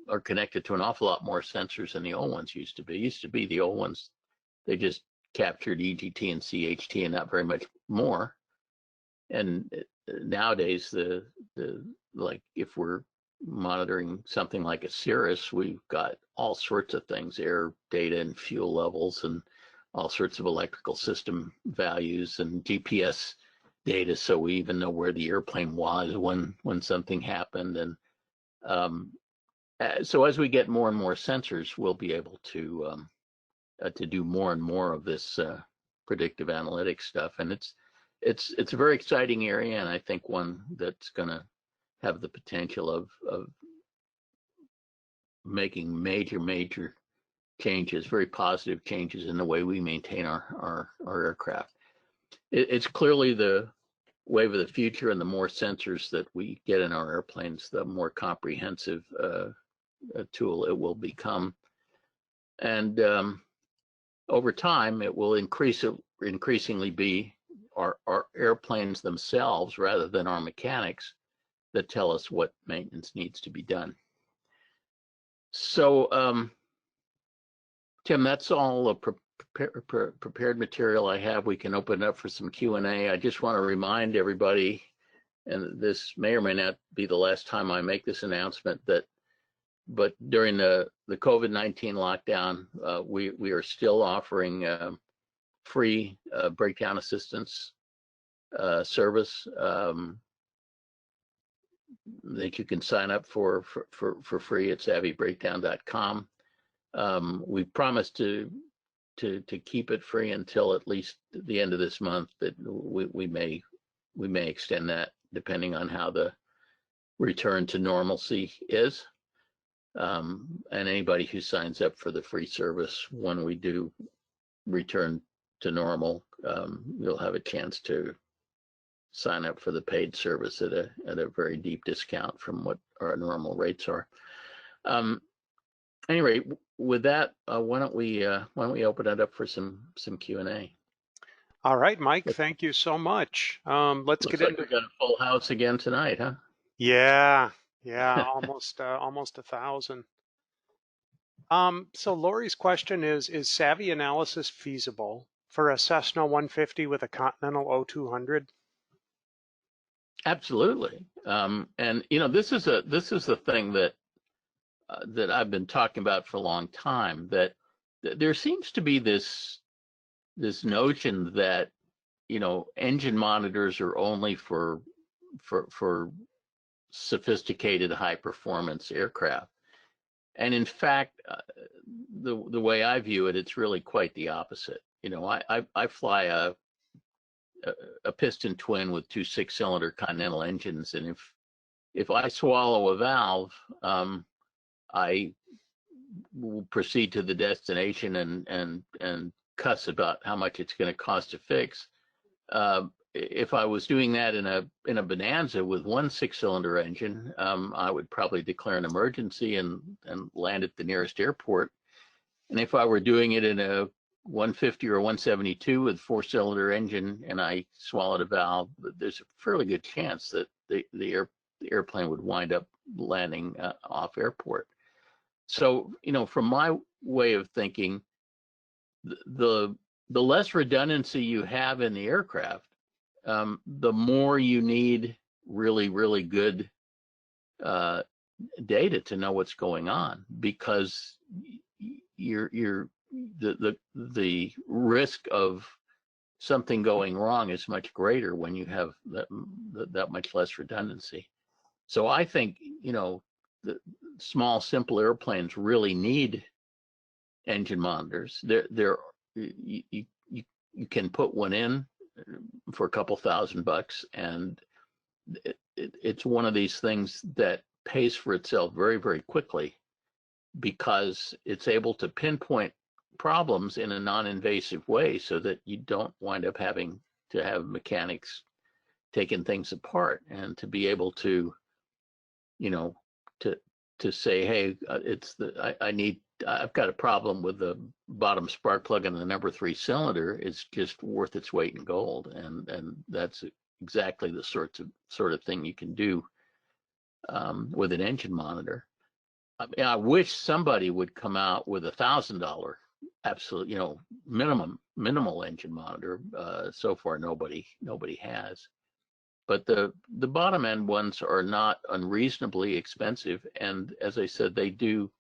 are connected to an awful lot more sensors than the old ones used to be. Used to be the old ones, they just captured EGT and CHT and not very much more. And nowadays, like if we're monitoring something like a Cirrus, we've got all sorts of things, air data and fuel levels and all sorts of electrical system values and GPS data, so we even know where the airplane was when something happened. And so as we get more and more sensors, we'll be able to do more and more of this predictive analytics stuff. And it's a very exciting area, and I think one that's going to have the potential of making major changes, very positive changes in the way we maintain our aircraft. It's clearly the wave of the future, and the more sensors that we get in our airplanes, the more comprehensive tool it will become. And over time, it will increasingly be our airplanes themselves rather than our mechanics that tell us what maintenance needs to be done. So, Tim, that's all the prepared material I have. We can open it up for some Q&A. I just want to remind everybody, and this may or may not be the last time I make this announcement, but during the COVID-19 lockdown, we are still offering free breakdown assistance service that you can sign up for free at savvybreakdown.com. We promised to keep it free until at least the end of this month, but we may extend that depending on how the return to normalcy is. And anybody who signs up for the free service when we do return to normal, you'll have a chance to sign up for the paid service at a very deep discount from what our normal rates are. Anyway, with that, why don't we open it up for some Q&A? All right, Mike, thank you so much. Let's get into. We got a full house again tonight, huh? Yeah, almost 1,000. So Lori's question is Savvy analysis feasible for a Cessna 150 with a Continental 0200? Absolutely. And this is the thing that I've been talking about for a long time, that there seems to be this notion that engine monitors are only for sophisticated high performance aircraft. And in fact, the way I view it, it's really quite the opposite. I fly a piston twin with two 6-cylinder Continental engines, and if I swallow a valve, I will proceed to the destination and cuss about how much it's going to cost to fix. If I was doing that in a Bonanza with one 6-cylinder engine, I would probably declare an emergency and land at the nearest airport. And if I were doing it in a 150 or 172 with 4-cylinder engine and I swallowed a valve, there's a fairly good chance that the airplane would wind up landing off airport. So, from my way of thinking, the less redundancy you have in the aircraft, the more you need really, really good data to know what's going on, because the risk of something going wrong is much greater when you have that much less redundancy. So I think the small, simple airplanes really need engine monitors. You can put one in for a couple $1,000, and it's one of these things that pays for itself very, very quickly, because it's able to pinpoint problems in a non-invasive way so that you don't wind up having to have mechanics taking things apart, and to be able to to say, hey, I've got a problem with the bottom spark plug in the number 3 cylinder. It's just worth its weight in gold, and that's exactly the sort of thing you can do with an engine monitor. I mean, I wish somebody would come out with $1,000 absolute, minimal engine monitor. So far, nobody has. But the bottom end ones are not unreasonably expensive, and as I said, they do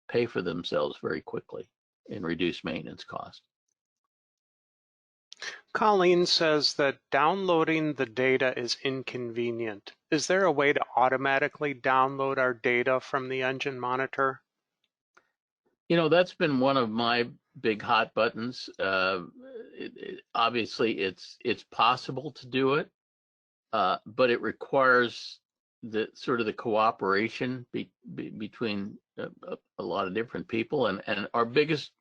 pay for themselves very quickly in reduced maintenance cost. Colleen says that downloading the data is inconvenient. Is there a way to automatically download our data from the engine monitor? That's been one of my big hot buttons. Obviously, it's possible to do it, but it requires the cooperation between a lot of different people, and our biggest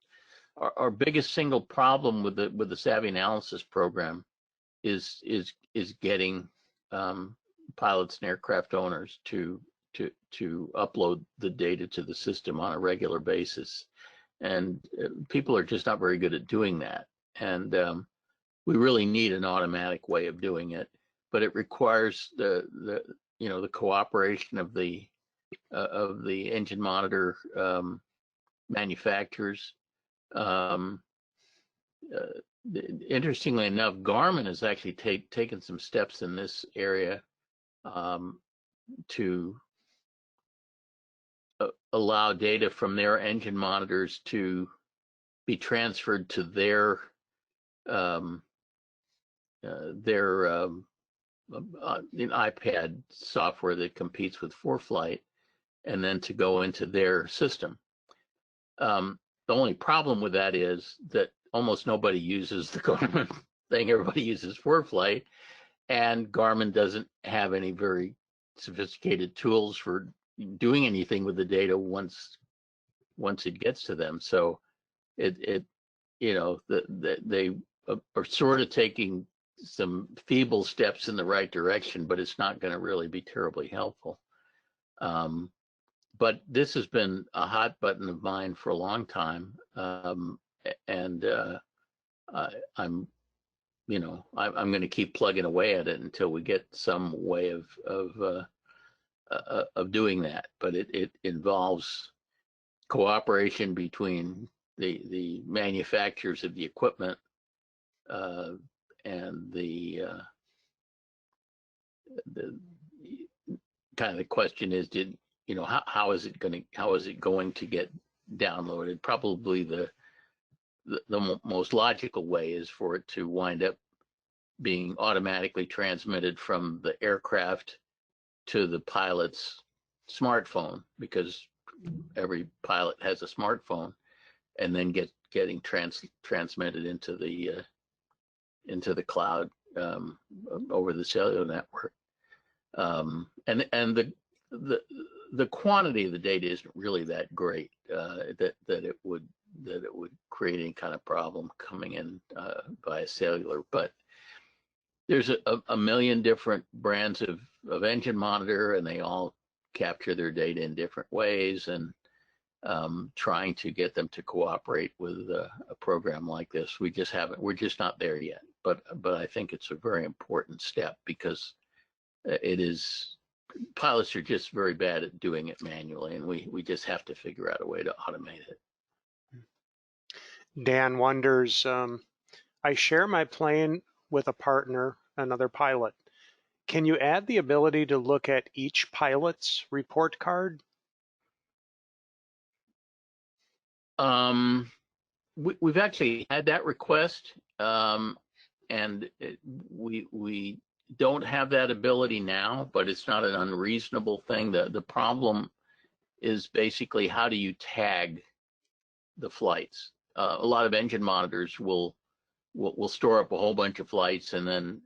single problem with the Savvy Analysis program is getting pilots and aircraft owners to to upload the data to the system on a regular basis, and people are just not very good at doing that. And we really need an automatic way of doing it, but it requires the cooperation of the engine monitor manufacturers. Interestingly enough, Garmin has actually taken some steps in this area to allow data from their engine monitors to be transferred to their iPad software that competes with ForeFlight, and then to go into their system. The only problem with that is that almost nobody uses the Garmin thing. Everybody uses ForeFlight, and Garmin doesn't have any very sophisticated tools for doing anything with the data once it gets to them. So they are sort of taking some feeble steps in the right direction, but it's not going to really be terribly helpful. But this has been a hot button of mine for a long time, and I'm going to keep plugging away at it until we get some way of doing that. But it involves cooperation between the manufacturers of the equipment and the kind of the question is, how is it going to get downloaded? Probably the most logical way is for it to wind up being automatically transmitted from the aircraft to the pilot's smartphone, because every pilot has a smartphone, and then getting transmitted into the cloud over the cellular network. And the quantity of the data isn't really that great that it would create any kind of problem coming in via cellular. But there's a million different brands of engine monitor, and they all capture their data in different ways, and trying to get them to cooperate with a program like this, we're just not there yet. But I think it's a very important step, because pilots are just very bad at doing it manually, and we just have to figure out a way to automate it. Dan wonders, I share my plane with a partner, another pilot. Can you add the ability to look at each pilot's report card? We've actually had that request, and we don't have that ability now, but it's not an unreasonable thing. The problem is basically, how do you tag the flights? A lot of engine monitors will store up a whole bunch of flights and then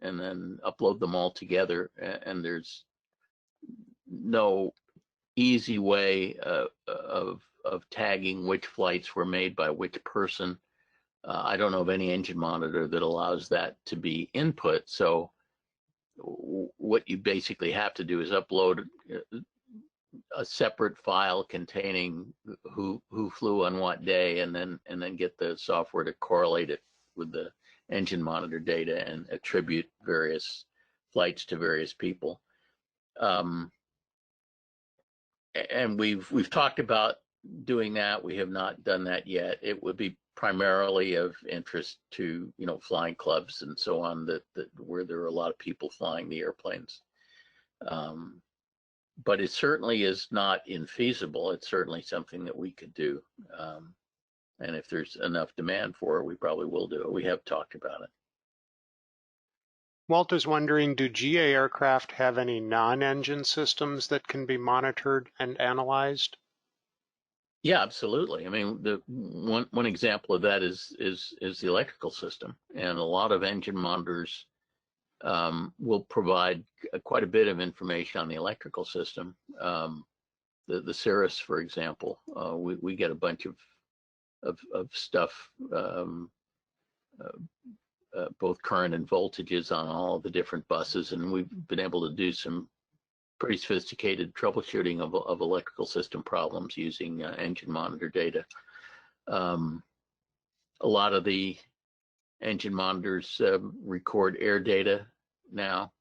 upload them all together, and there's no easy way of tagging which flights were made by which person. I don't know of any engine monitor that allows that to be input. So what you basically have to do is upload a separate file containing who flew on what day, and then get the software to correlate it with the engine monitor data and attribute various flights to various people. And we've talked about doing that. We have not done that yet. It would be primarily of interest to flying clubs and so on, that where there are a lot of people flying the airplanes. But it certainly is not infeasible. It's certainly something that we could do. And if there's enough demand for it, we probably will do it. We have talked about it. Walter's wondering, do GA aircraft have any non-engine systems that can be monitored and analyzed? Yeah, absolutely. I mean, the one example of that is the electrical system, and a lot of engine monitors will provide quite a bit of information on the electrical system. The Cirrus, for example, we get a bunch of stuff, both current and voltages on all of the different buses, and we've been able to do some pretty sophisticated troubleshooting of electrical system problems using engine monitor data. A lot of the engine monitors record air data now,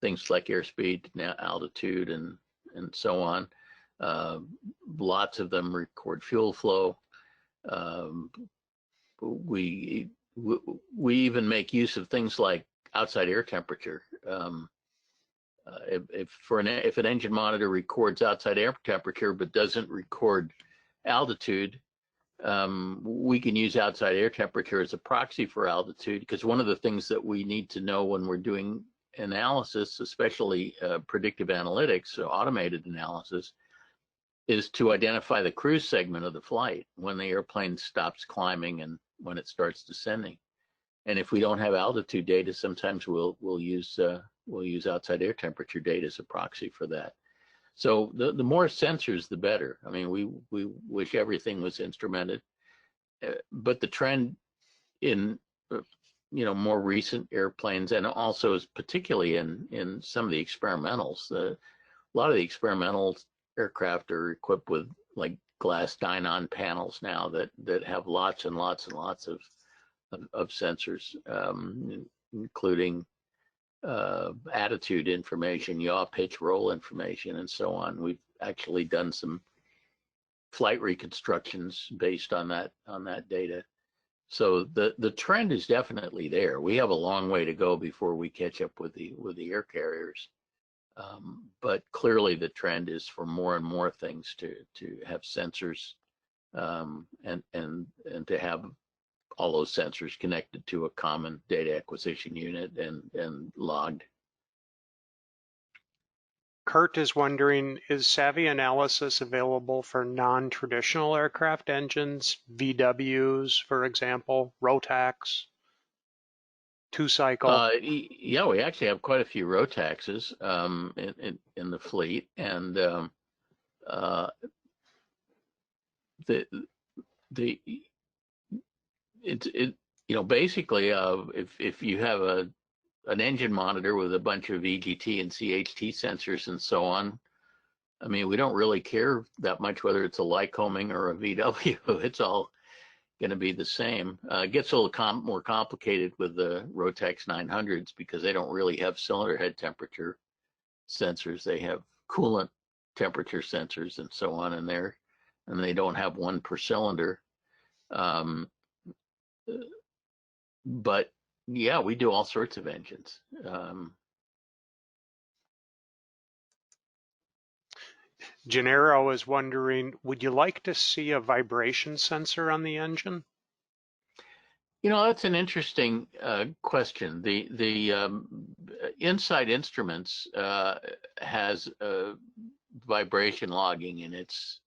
things like airspeed, altitude, and so on. Lots of them record fuel flow. We even make use of things like outside air temperature. If an engine monitor records outside air temperature but doesn't record altitude, we can use outside air temperature as a proxy for altitude, because one of the things that we need to know when we're doing analysis, especially predictive analytics, so automated analysis, is to identify the cruise segment of the flight when the airplane stops climbing and when it starts descending. And if we don't have altitude data, sometimes we'll use outside air temperature data as a proxy for that. So the more sensors, the better. I mean, we wish everything was instrumented, but the trend in more recent airplanes, and also particularly in some of the experimentals, a lot of the experimental aircraft are equipped with like glass dynon panels now that have lots and lots and lots of sensors, including attitude information, yaw, pitch, roll information, and so on. We've actually done some flight reconstructions based on that data. So the trend is definitely there. We have a long way to go before we catch up with the air carriers. But clearly the trend is for more and more things to have sensors, and to have all those sensors connected to a common data acquisition unit and logged. Kurt is wondering, is Savvy Analysis available for non-traditional aircraft engines, VWs, for example, Rotax, two-cycle? Yeah, we actually have quite a few Rotaxes in the fleet, and basically, if you have an engine monitor with a bunch of EGT and CHT sensors and so on, I mean, we don't really care that much whether it's a Lycoming or a VW. It's all going to be the same. It gets a little more complicated with the Rotax 900s because they don't really have cylinder head temperature sensors. They have coolant temperature sensors and so on in there, and they don't have one per cylinder. But yeah, we do all sorts of engines. Gennaro is wondering, would you like to see a vibration sensor on the engine? That's an interesting question. The Inside Instruments has vibration logging in its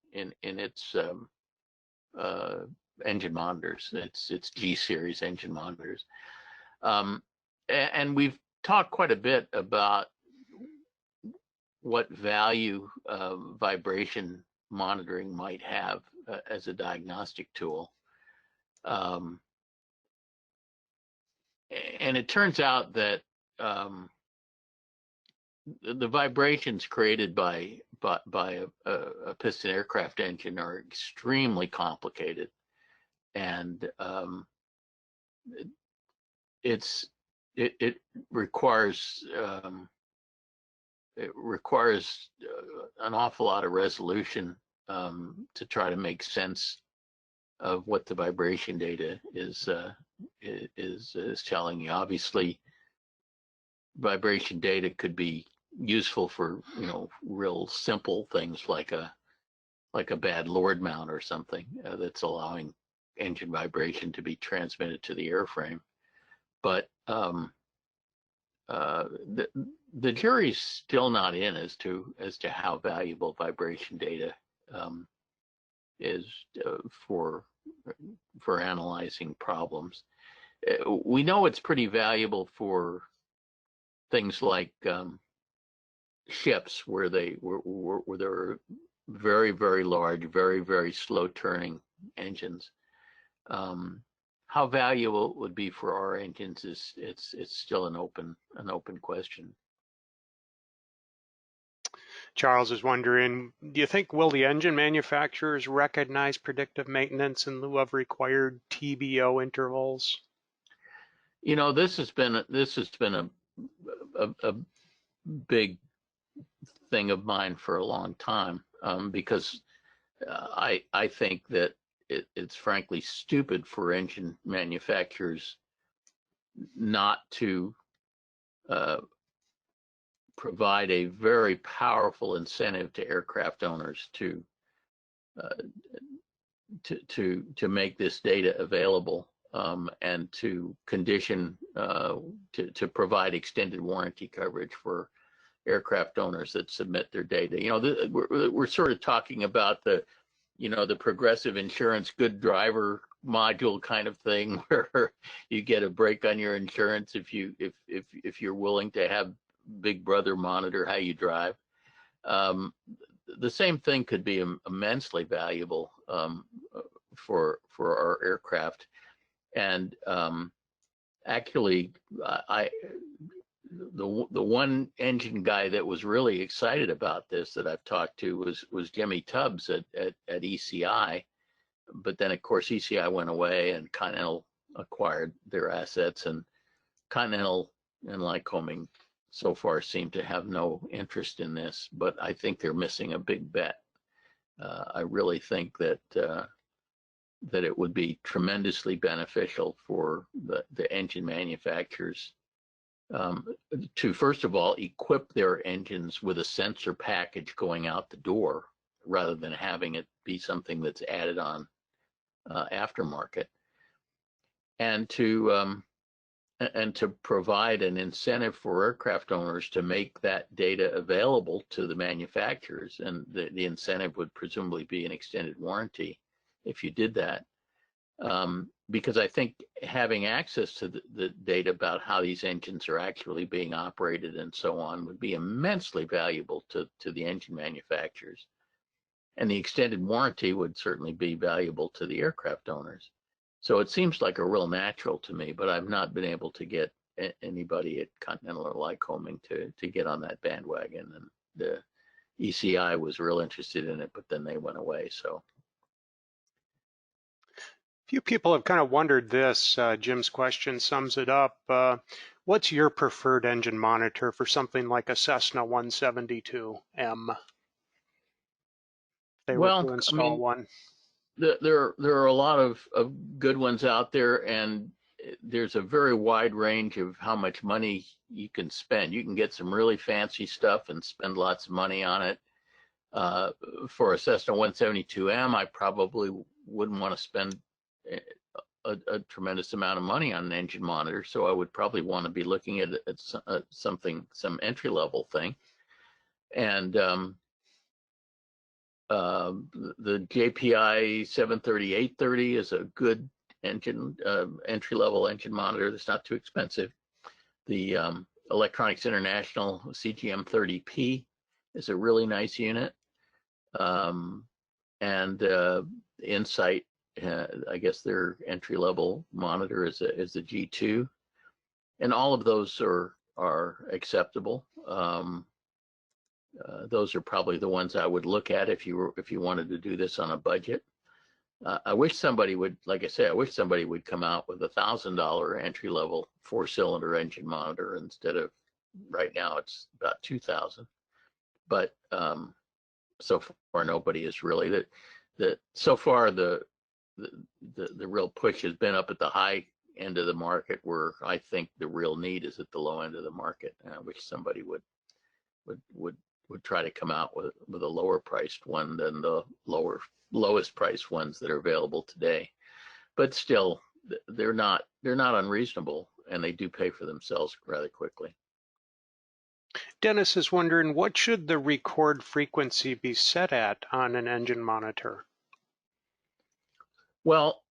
engine monitors. It's G series engine monitors, and we've talked quite a bit about what value vibration monitoring might have as a diagnostic tool. And it turns out that the vibrations created by a piston aircraft engine are extremely complicated, and it requires an awful lot of resolution to try to make sense of what the vibration data is telling you. Obviously, vibration data could be useful for real simple things like a bad Lord mount or something that's allowing engine vibration to be transmitted to the airframe. But the jury's still not in as to how valuable vibration data is for analyzing problems. We know it's pretty valuable for things like ships where there are very, very large, very, very slow turning engines. How valuable it would be for our engines it's still an open question. Charles is wondering, do you think will the engine manufacturers recognize predictive maintenance in lieu of required TBO intervals? You know, this has been a big thing of mine for a long time, because I think that it's frankly stupid for engine manufacturers not to provide a very powerful incentive to aircraft owners to make this data available, and to condition to provide extended warranty coverage for aircraft owners that submit their data. You know, we're sort of talking about the progressive insurance good driver module kind of thing, where you get a break on your insurance if you're willing to have Big Brother monitor how you drive. The same thing could be immensely valuable for our aircraft. And actually, the one engine guy that was really excited about this that I've talked to was Jimmy Tubbs at ECI. But then, of course, ECI went away and Continental acquired their assets, and Continental and Lycoming so far seem to have no interest in this. But I think they're missing a big bet. I really think that it would be tremendously beneficial for the engine manufacturers to, first of all, equip their engines with a sensor package going out the door, rather than having it be something that's added on aftermarket, and to provide an incentive for aircraft owners to make that data available to the manufacturers. And the incentive would presumably be an extended warranty if you did that. Because I think having access to the data about how these engines are actually being operated and so on would be immensely valuable to the engine manufacturers. And the extended warranty would certainly be valuable to the aircraft owners. So it seems like a real natural to me, but I've not been able to get anybody at Continental or Lycoming to get on that bandwagon. And the ECI was real interested in it, but then they went away. So Few people have kind of wondered this. Jim's question sums it up. What's your preferred engine monitor for something like a Cessna 172M? They were to install one. There are a lot of good ones out there, and there's a very wide range of how much money you can spend. You can get some really fancy stuff and spend lots of money on it. For a Cessna 172M, I probably wouldn't want to spend a tremendous amount of money on an engine monitor, so I would probably want to be looking at some entry-level thing. And the JPI 730/830 is a good engine entry-level engine monitor that's not too expensive. The Electronics International CGM 30P is a really nice unit. And Insight, I guess their entry-level monitor is the G2, and all of those are acceptable. Those are probably the ones I would look at if you wanted to do this on a budget. I wish somebody would, like I say, I wish somebody would come out with $1,000 entry-level 4-cylinder engine monitor instead of, right now it's about $2,000. But so far nobody is really so far the real push has been up at the high end of the market, where I think the real need is at the low end of the market. And I wish somebody would try to come out with a lower priced one than the lowest priced ones that are available today. But still, they're not unreasonable, and they do pay for themselves rather quickly. Dennis is wondering, what should the record frequency be set at on an engine monitor? Well,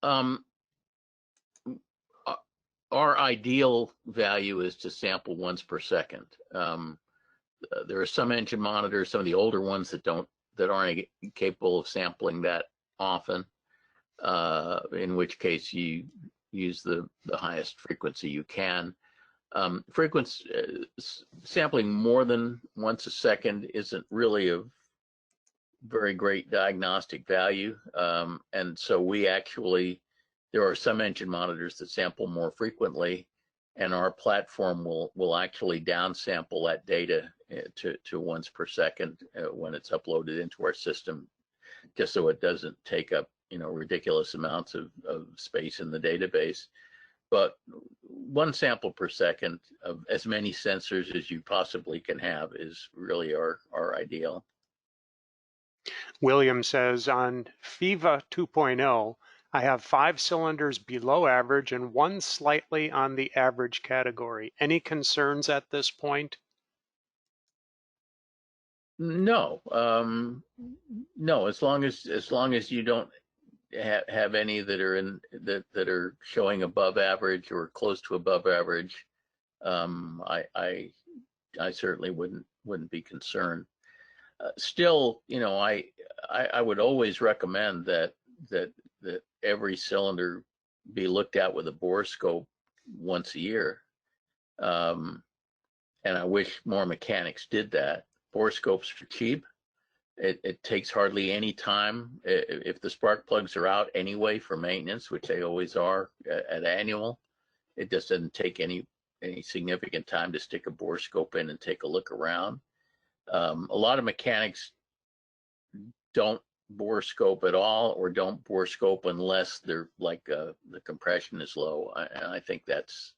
our ideal value is to sample once per second. There are some engine monitors, some of the older ones that aren't capable of sampling that often, in which case you use the highest frequency you can. Sampling more than once a second isn't really of very great diagnostic value. And so there are some engine monitors that sample more frequently, and our platform will actually downsample that data to once per second when it's uploaded into our system, just so it doesn't take up ridiculous amounts of space in the database. But one sample per second of as many sensors as you possibly can have is really our ideal. William says on FIVA 2.0, I have 5 cylinders below average and 1 slightly on the average category. Any concerns at this point? No, no. As long as you don't have any that are that are showing above average or close to above average, I certainly wouldn't be concerned. Still, I would always recommend that every cylinder be looked at with a borescope once a year, and I wish more mechanics did that. Borescopes are cheap. It takes hardly any time. If the spark plugs are out anyway for maintenance, which they always are at annual, it just doesn't take any significant time to stick a borescope in and take a look around. A lot of mechanics don't borescope at all, or don't borescope unless they're like the compression is low. And I think that's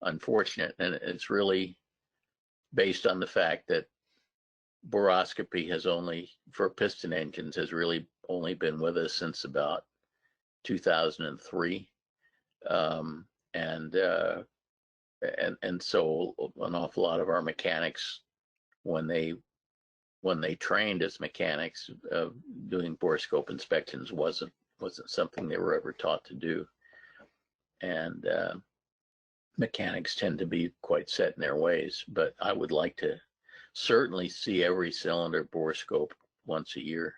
unfortunate, and it's really based on the fact that borescopy has only, for piston engines, has really only been with us since about 2003, and so an awful lot of our mechanics, when they trained as mechanics, doing borescope inspections wasn't something they were ever taught to do, and mechanics tend to be quite set in their ways. But I would like to certainly see every cylinder borescope once a year,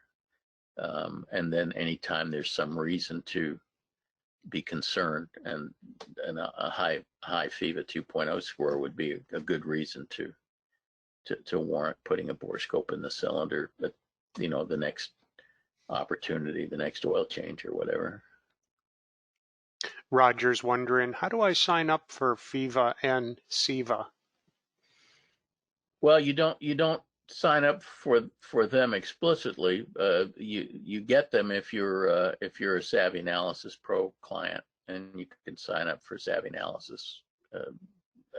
and then anytime there's some reason to be concerned, and a high FIVA 2.0 score would be a good reason to warrant putting a borescope in the cylinder at the next opportunity, the next oil change or whatever. Roger's wondering, how do I sign up for FIVA and SIVA? Well, you don't sign up for them explicitly. You get them if you're a Savvy Analysis Pro client, and you can sign up for Savvy Analysis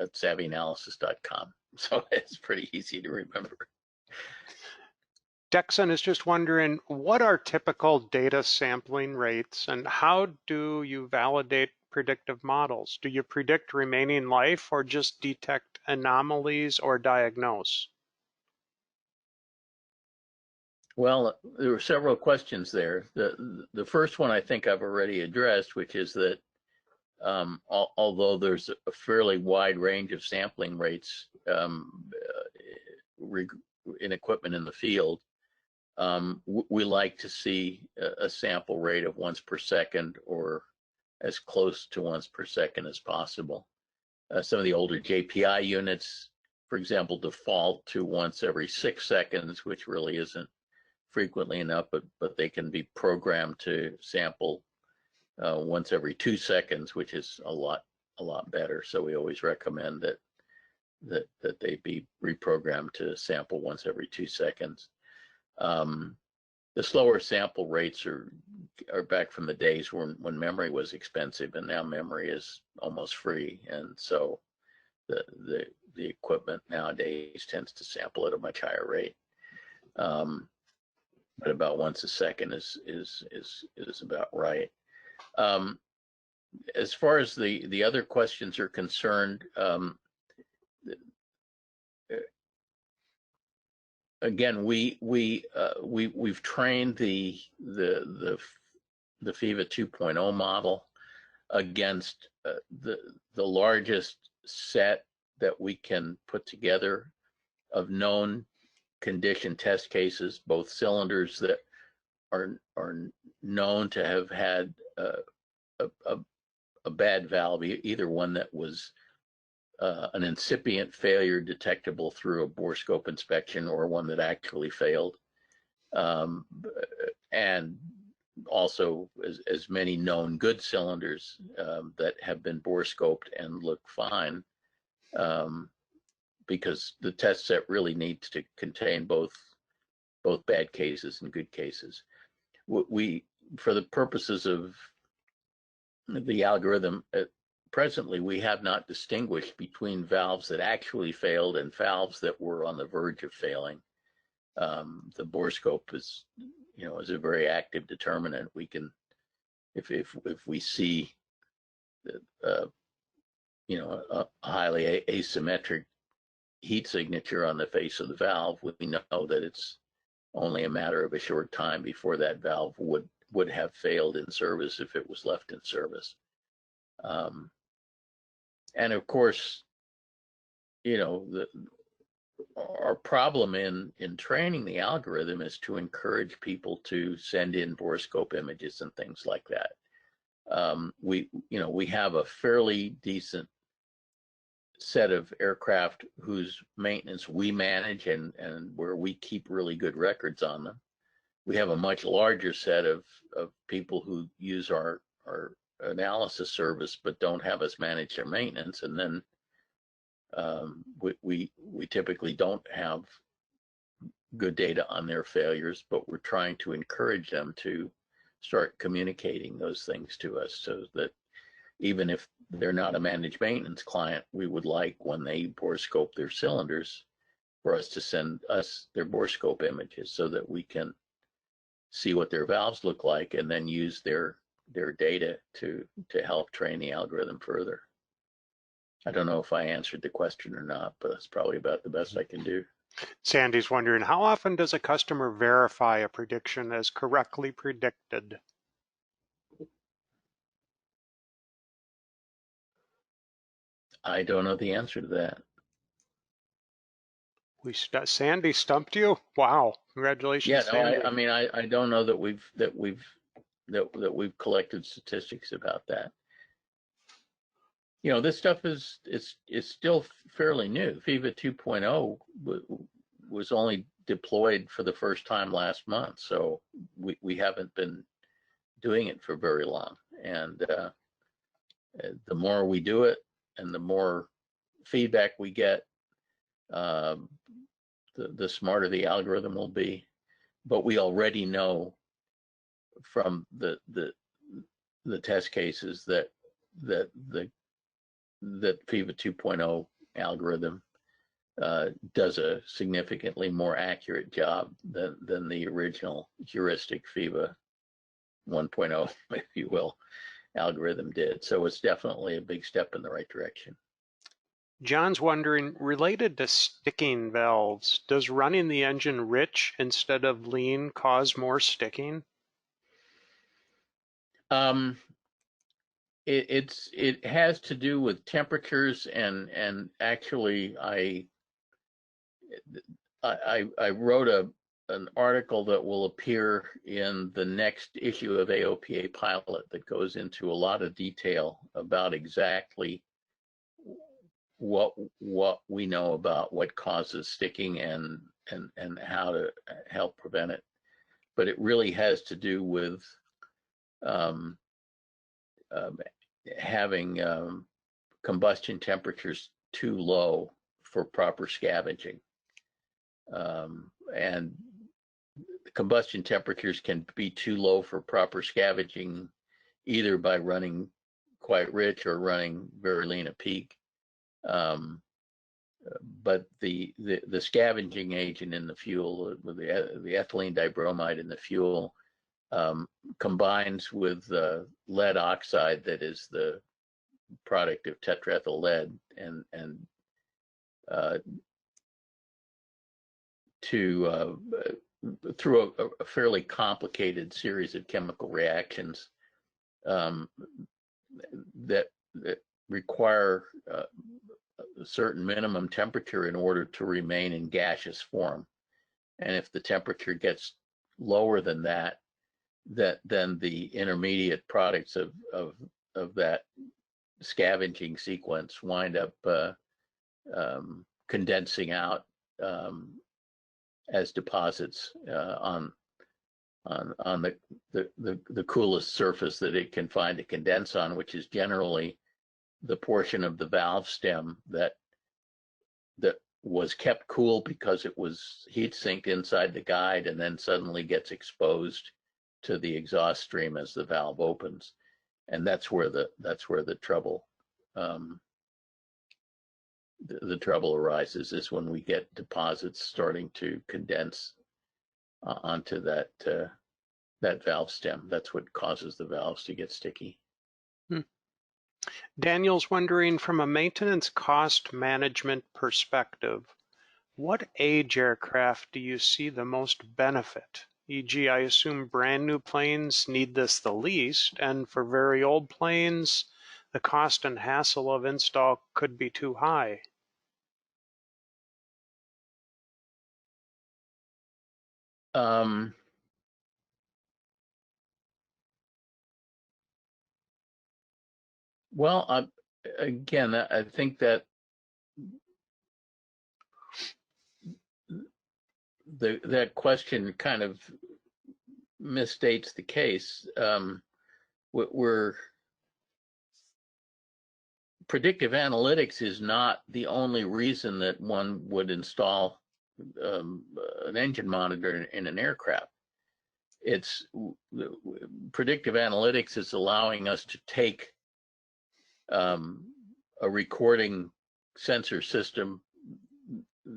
at savvyanalysis.com. So it's pretty easy to remember. Dexon is just wondering, what are typical data sampling rates, and how do you validate predictive models? Do you predict remaining life, or just detect anomalies or diagnose? Well, there were several questions there. The first one I think I've already addressed, which is that although there's a fairly wide range of sampling rates in equipment in the field, we like to see a sample rate of once per second, or as close to once per second as possible. Some of the older JPI units, for example, default to once every 6 seconds, which really isn't frequently enough, but they can be programmed to sample once every 2 seconds, which is a lot better. So we always recommend that they be reprogrammed to sample once every 2 seconds. The slower sample rates are back from the days when memory was expensive, and now memory is almost free, and so the equipment nowadays tends to sample at a much higher rate. But about once a second is about right. As far as the other questions are concerned, again, we've trained the FIVA 2.0 model against the largest set that we can put together of known condition test cases, both cylinders that are known to have had a bad valve, either one that was an incipient failure detectable through a bore scope inspection or one that actually failed. And also as many known good cylinders that have been bore scoped and look fine, because the test set really needs to contain both bad cases and good cases. We, for the purposes of the algorithm, presently we have not distinguished between valves that actually failed and valves that were on the verge of failing. The bore scope is a very active determinant. We can, if we see a highly asymmetric heat signature on the face of the valve, we know that it's only a matter of a short time before that valve would have failed in service if it was left in service. And of course, our problem in training the algorithm is to encourage people to send in bore scope images and things like that. We have a fairly decent set of aircraft whose maintenance we manage and where we keep really good records on them. We have a much larger set of people who use our analysis service but don't have us manage their maintenance, and then we typically don't have good data on their failures, but we're trying to encourage them to start communicating those things to us, so that even if they're not a managed maintenance client, we would like, when they bore scope their cylinders, for us to send us their bore scope images so that we can see what their valves look like and then use their data to help train the algorithm further. I don't know if I answered the question or not, but that's probably about the best I can do. Sandy's wondering, how often does a customer verify a prediction as correctly predicted? I don't know the answer to that. Sandy stumped you? Wow! Congratulations, Yeah, no, Sandy. I mean, I don't know that we've collected statistics about that. This stuff is still fairly new. FIVA 2.0 was only deployed for the first time last month, so we haven't been doing it for very long. And the more we do it and the more feedback we get, the smarter the algorithm will be. But we already know from the test cases that FIVA 2.0 algorithm does a significantly more accurate job than the original heuristic FIVA 1.0, if you will, algorithm did. So it's definitely a big step in the right direction. John's wondering, related to sticking valves, does running the engine rich instead of lean cause more sticking? It has to do with temperatures, and actually I wrote an article that will appear in the next issue of AOPA Pilot that goes into a lot of detail about exactly what we know about what causes sticking and how to help prevent it. But it really has to do with having combustion temperatures too low for proper scavenging. And combustion temperatures can be too low for proper scavenging, either by running quite rich or running very lean at peak. But the scavenging agent in the fuel, the ethylene dibromide in the fuel, combines with lead oxide that is the product of tetraethyl lead, and through a fairly complicated series of chemical reactions that require a certain minimum temperature in order to remain in gaseous form. And if the temperature gets lower than that, then the intermediate products of that scavenging sequence wind up condensing out as deposits on the coolest surface that it can find to condense on, which is generally the portion of the valve stem that was kept cool because it was heat sinked inside the guide and then suddenly gets exposed to the exhaust stream as the valve opens. And that's where the trouble the trouble arises, is when we get deposits starting to condense onto that valve stem. That's what causes the valves to get sticky. Daniel's wondering, from a maintenance cost management perspective, what age aircraft do you see the most benefit? E.g., I assume brand new planes need this the least, and for very old planes, the cost and hassle of install could be too high. Well, again, I think that that question kind of misstates the case. Predictive analytics is not the only reason that one would install an engine monitor in an aircraft. Predictive analytics is allowing us to take a recording sensor system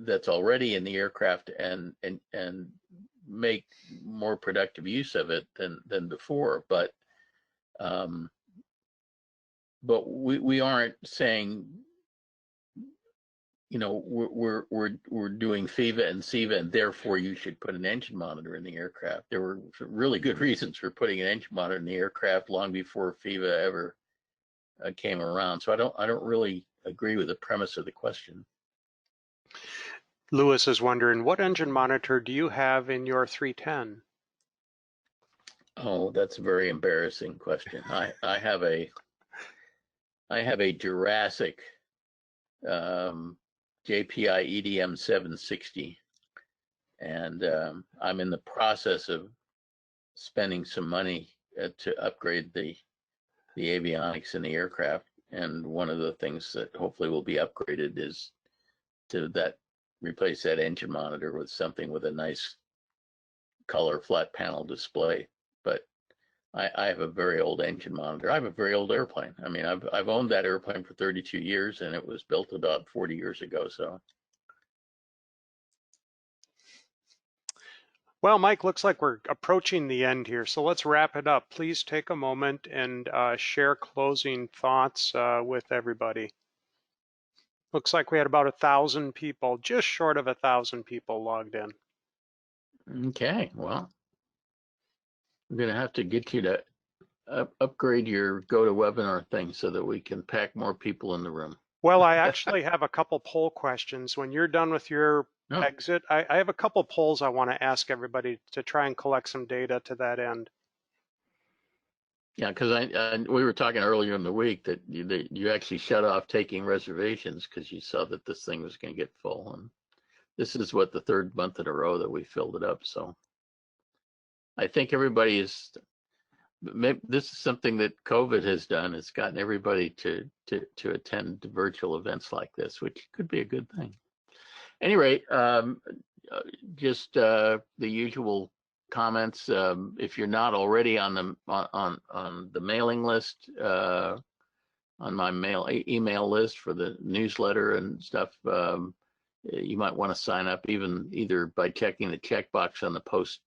that's already in the aircraft and make more productive use of it than before. But we aren't saying, you know, we're doing FEVA and SEVA and therefore you should put an engine monitor in the aircraft. There were really good reasons for putting an engine monitor in the aircraft long before FEVA ever came around. So I don't really agree with the premise of the question. Lewis is wondering, what engine monitor do you have in your 310? Oh, that's a very embarrassing question. I have a Jurassic JPI EDM 760, and I'm in the process of spending some money to upgrade the avionics in the aircraft. And one of the things that hopefully will be upgraded is to replace that engine monitor with something with a nice color flat panel display. But I have a very old engine monitor. I have a very old airplane. I mean, I've owned that airplane for 32 years, and it was built about 40 years ago. So, well, Mike, looks like we're approaching the end here, so let's wrap it up. Please take a moment and share closing thoughts with everybody. Looks like we had about 1,000 people, just short of 1,000 people logged in. Okay, well, I'm going to have to get you to upgrade your GoToWebinar thing so that we can pack more people in the room. Well, I actually have a couple poll questions. When you're done with your exit, I have a couple polls I want to ask everybody to try and collect some data to that end. Yeah, because we were talking earlier in the week that you actually shut off taking reservations because you saw that this thing was going to get full. And this is what, the third month in a row that we filled it up. So I think everybody is. This is something that COVID has done. It's gotten everybody to attend virtual events like this, which could be a good thing. At any rate, just the usual comments. If you're not already on the mailing list, on my email list for the newsletter and stuff, you might want to sign up either by checking the checkbox on the post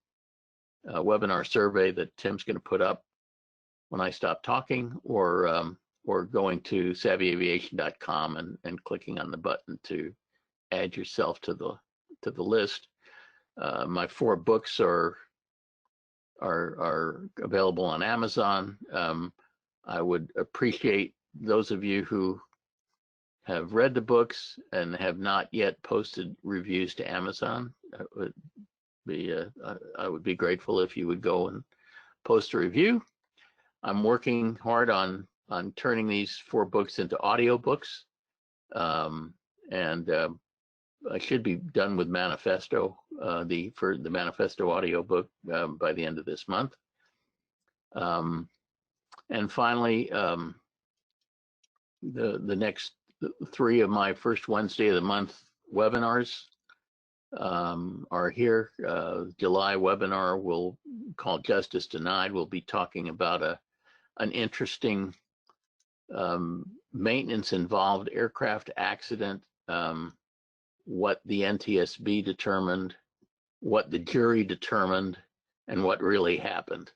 webinar survey that Tim's going to put up when I stop talking, or going to savvyaviation.com and clicking on the button to add yourself to the list. My 4 books are available on Amazon. I would appreciate those of you who have read the books and have not yet posted reviews to Amazon. I would be grateful if you would go and post a review. I'm working hard on turning these 4 books into audiobooks. and I should be done with Manifesto, for the Manifesto audiobook by the end of this month. And finally, the next 3 of my first Wednesday of the month webinars are here. July webinar will called Justice Denied. We'll be talking about an interesting maintenance involved aircraft accident, what the NTSB determined, what the jury determined, and what really happened.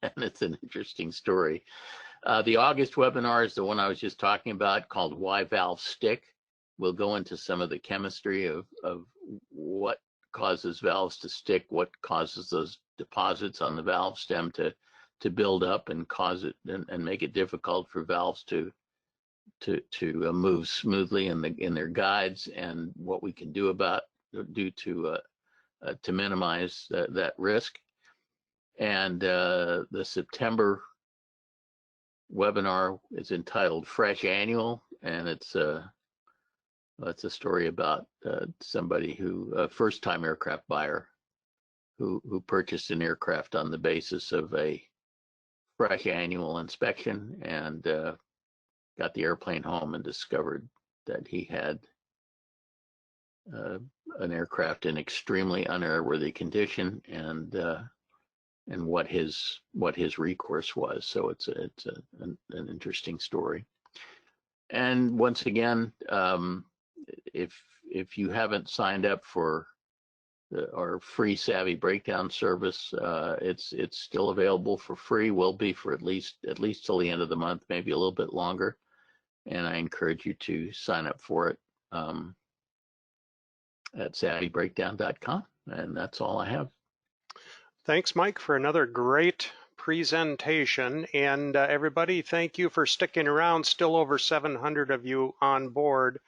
And it's an interesting story. The August webinar is the one I was just talking about, called Why Valves Stick. We'll go into some of the chemistry of what causes valves to stick, what causes those deposits on the valve stem to build up and cause it and make it difficult for valves to move smoothly in their guides, and what we can do to minimize that risk. And the September webinar is entitled Fresh Annual, and it's a story about somebody a first-time aircraft buyer who purchased an aircraft on the basis of a fresh annual inspection, and got the airplane home and discovered that he had an aircraft in extremely unairworthy condition, and what his recourse was. So it's an interesting story. And once again, if you haven't signed up for our free Savvy breakdown service, it's still available for free. Will be for at least till the end of the month, maybe a little bit longer. And I encourage you to sign up for it at savvybreakdown.com. And that's all I have. Thanks, Mike, for another great presentation. And everybody, thank you for sticking around. Still over 700 of you on board.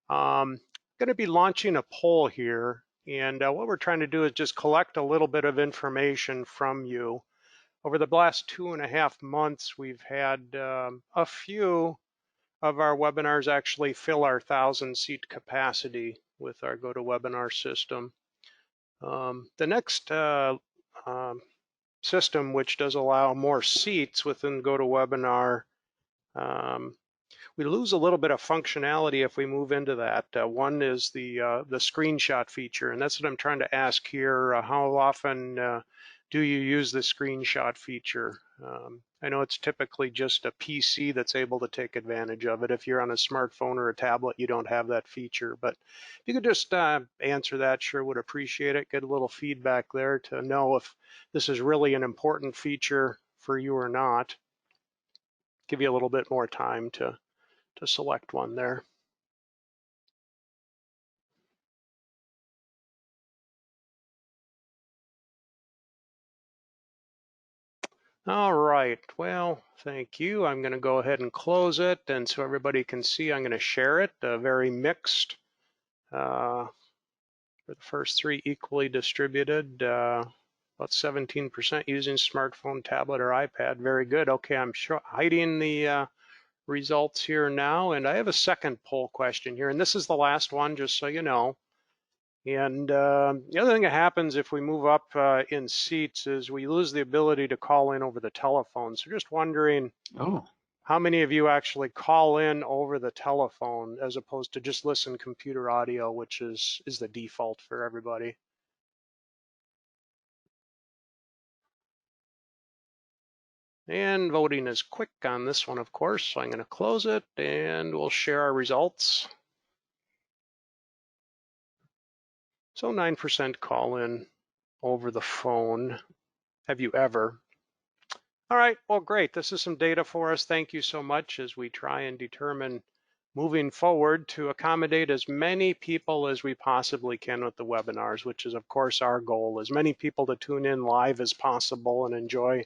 Going to be launching a poll here. And what we're trying to do is just collect a little bit of information from you. Over the last 2.5 months, we've had a few of our webinars actually fill our 1,000-seat capacity with our GoToWebinar system. The next system, which does allow more seats within GoToWebinar, we lose a little bit of functionality if we move into that. One is the screenshot feature, and that's what I'm trying to ask here. How often do you use the screenshot feature? I know it's typically just a PC that's able to take advantage of it. If you're on a smartphone or a tablet, you don't have that feature. But if you could just answer that, sure would appreciate it. Get a little feedback there to know if this is really an important feature for you or not. Give you a little bit more time to select one there. All right, well, thank you. I'm going to go ahead and close it, and so everybody can see, I'm going to share it. Very mixed. For the first 3, equally distributed. About 17% using smartphone, tablet, or iPad. Very good. Okay, I'm hiding the results here now, and I have a second poll question here, and this is the last one, just so you know. And the other thing that happens if we move up in seats is we lose the ability to call in over the telephone. So just wondering how many of you actually call in over the telephone as opposed to just listen computer audio, which is the default for everybody. And voting is quick on this one, of course. So I'm going to close it and we'll share our results. So 9% call in over the phone. Have you ever? All right, well, great. This is some data for us. Thank you so much as we try and determine moving forward to accommodate as many people as we possibly can with the webinars, which is, of course, our goal. As many people to tune in live as possible and enjoy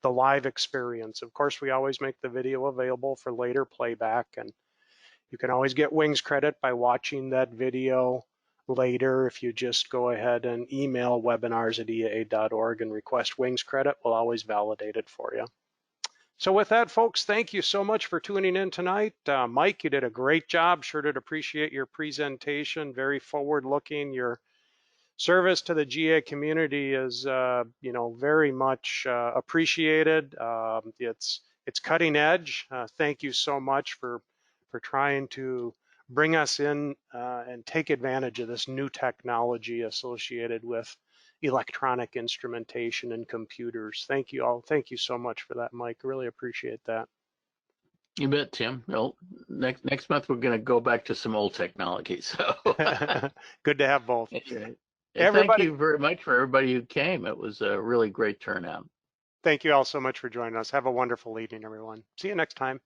the live experience. Of course, we always make the video available for later playback, and you can always get Wings credit by watching that video later. If you just go ahead and email webinars@eaa.org and request Wings credit, we'll always validate it for you. So with that, folks, thank you so much for tuning in tonight. Mike, you did a great job. Sure did appreciate your presentation. Very forward-looking. Your service to the GA community is, very much appreciated. It's cutting edge. Thank you so much for trying to bring us in and take advantage of this new technology associated with electronic instrumentation and computers. Thank you all. Thank you so much for that, Mike. Really appreciate that. You bet, Tim. Well, next month we're going to go back to some old technology. So, Good to have both. anyway, and thank Everybody, you very much for everybody who came. It was a really great turnout. thank you all so much for joining us. Have a wonderful evening, everyone. See you next time.